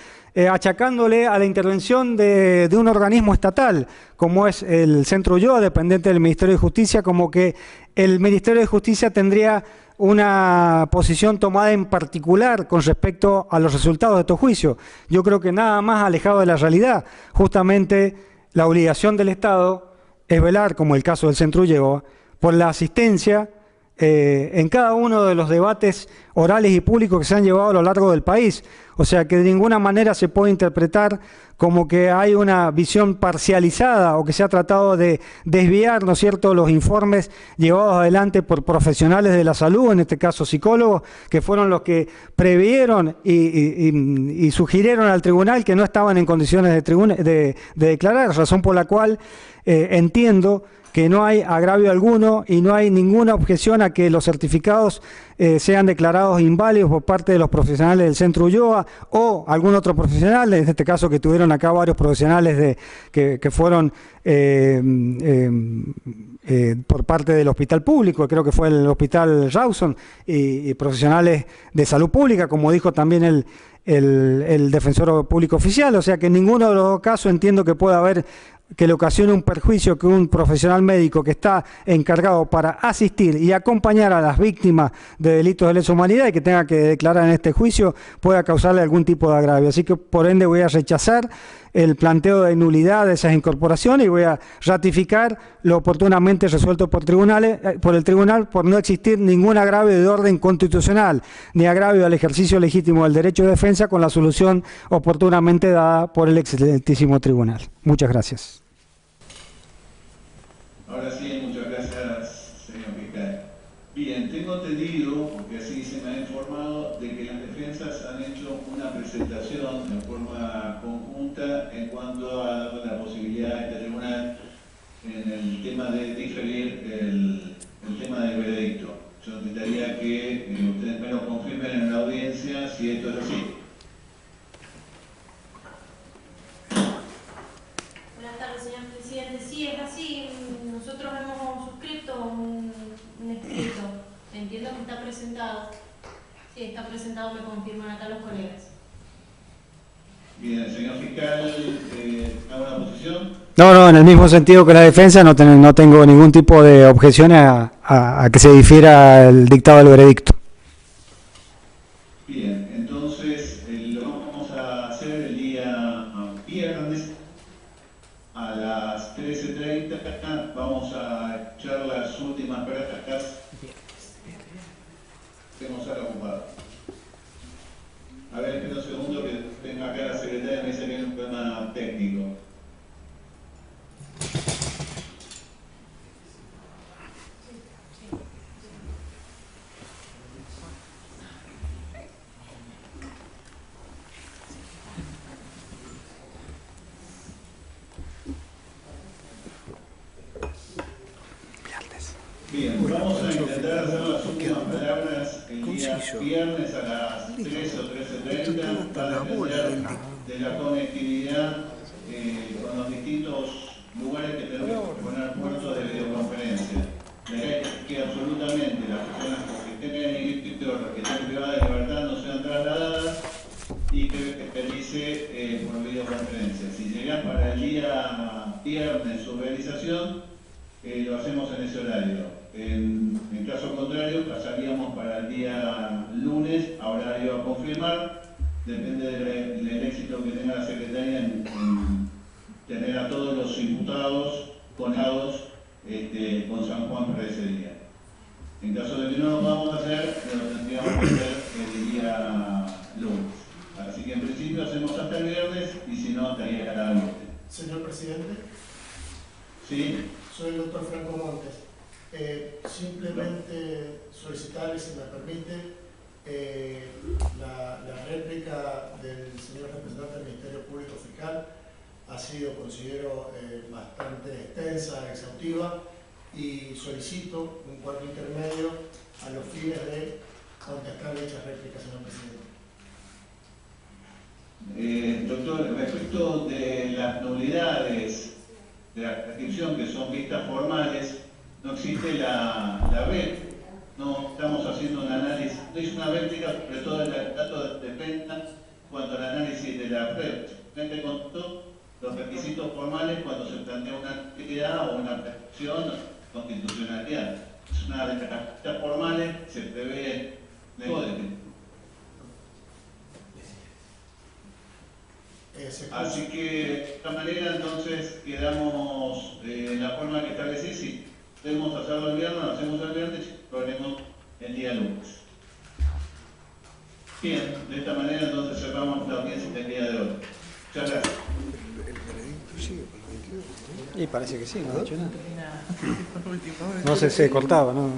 achacándole a la intervención de un organismo estatal, como es el Centro Ulloa, dependiente del Ministerio de Justicia, como que el Ministerio de Justicia tendría una posición tomada en particular con respecto a los resultados de estos juicios. Yo creo que nada más alejado de la realidad. Justamente la obligación del Estado es velar, como el caso del Centro Ulloa, por la asistencia en cada uno de los debates orales y públicos que se han llevado a lo largo del país. O sea que de ninguna manera se puede interpretar como que hay una visión parcializada o que se ha tratado de desviar, ¿no es cierto?, los informes llevados adelante por profesionales de la salud, en este caso psicólogos, que fueron los que previeron y sugirieron al tribunal que no estaban en condiciones de declarar, razón por la cual entiendo que no hay agravio alguno y no hay ninguna objeción a que los certificados sean declarados inválidos por parte de los profesionales del Centro Ulloa o algún otro profesional, en este caso que tuvieron acá varios profesionales que fueron por parte del hospital público, creo que fue el hospital Rawson, y profesionales de salud pública, como dijo también el defensor público oficial. O sea que en ninguno de los dos casos entiendo que pueda haber que le ocasione un perjuicio que un profesional médico que está encargado para asistir y acompañar a las víctimas de delitos de lesa humanidad y que tenga que declarar en este juicio pueda causarle algún tipo de agravio. Así que, por ende, voy a rechazar el planteo de nulidad de esas incorporaciones y voy a ratificar lo oportunamente resuelto por el tribunal por no existir ningún agravio de orden constitucional ni agravio al ejercicio legítimo del derecho de defensa con la solución oportunamente dada por el excelentísimo tribunal. Muchas gracias. Ahora sí, muchas gracias, señor fiscal. Bien, tengo entendido, porque así se me ha informado, de que las defensas han hecho una presentación de forma conjunta en cuanto a la posibilidad de este tribunal en el tema de diferir el tema del veredicto. Yo necesitaría que ustedes me lo confirmen en la audiencia si esto es así. Buenas tardes, señor presidente. Sí, es así. Nosotros hemos suscrito un escrito. Entiendo que está presentado. Sí, está presentado, me confirman acá los colegas. Bien, señor fiscal, ¿hago una posición? No, en el mismo sentido que la defensa, no tengo ningún tipo de objeción a que se difiera el dictado del veredicto. Bien, entonces lo vamos a hacer el día viernes a las 13:30. Vamos a echar las últimas prácticas. Tenemos a la ocupada. A ver, espera un segundo que tengo acá la secretaria, me dice que hay un problema técnico. Bien, vamos a intentar hacer las últimas palabras el día viernes a las 3 o 13:30 para entender de la conectividad con los distintos lugares que tenemos que poner puertos de videoconferencia. La idea es que absolutamente las personas que estén en el instituto, que estén privadas de libertad, no sean trasladadas y que realice por videoconferencia. Si llegan para el día viernes su realización, lo hacemos en ese horario. En caso contrario, pasaríamos para el día lunes a horario a confirmar. Depende del éxito que tenga la secretaria en tener a todos los imputados conectados con San Juan para ese día. En caso de que no lo vamos a hacer, lo tendríamos que hacer el día lunes. Así que en principio hacemos hasta el viernes y si no, hasta el día lunes. Señor presidente. Sí. Soy el doctor Franco Montes. Simplemente solicitarle, si me permite, la réplica del señor representante del Ministerio Público Fiscal ha sido, considero, bastante extensa, exhaustiva, y solicito un cuarto intermedio a los fines de contestar dicha réplica, señor presidente. Doctor, respecto de las nulidades de la prescripción, que son vistas formales, no existe la red, no estamos haciendo un análisis, no es una réplica sobre todo el dato de pena cuanto al análisis de la red. Simplemente contó los requisitos formales cuando se plantea una actividad o una prescripción o constitucionalidad. Es una de las vistas formales, se prevé de código. Así que de esta manera entonces quedamos en la forma que establecí. Si podemos hacerlo el viernes, lo hacemos el viernes y lo haremos el día lunes. Bien, de esta manera entonces cerramos la audiencia del día de hoy. Muchas gracias. Y parece que sí, no ha dicho nada. No sé, se cortaba, ¿no?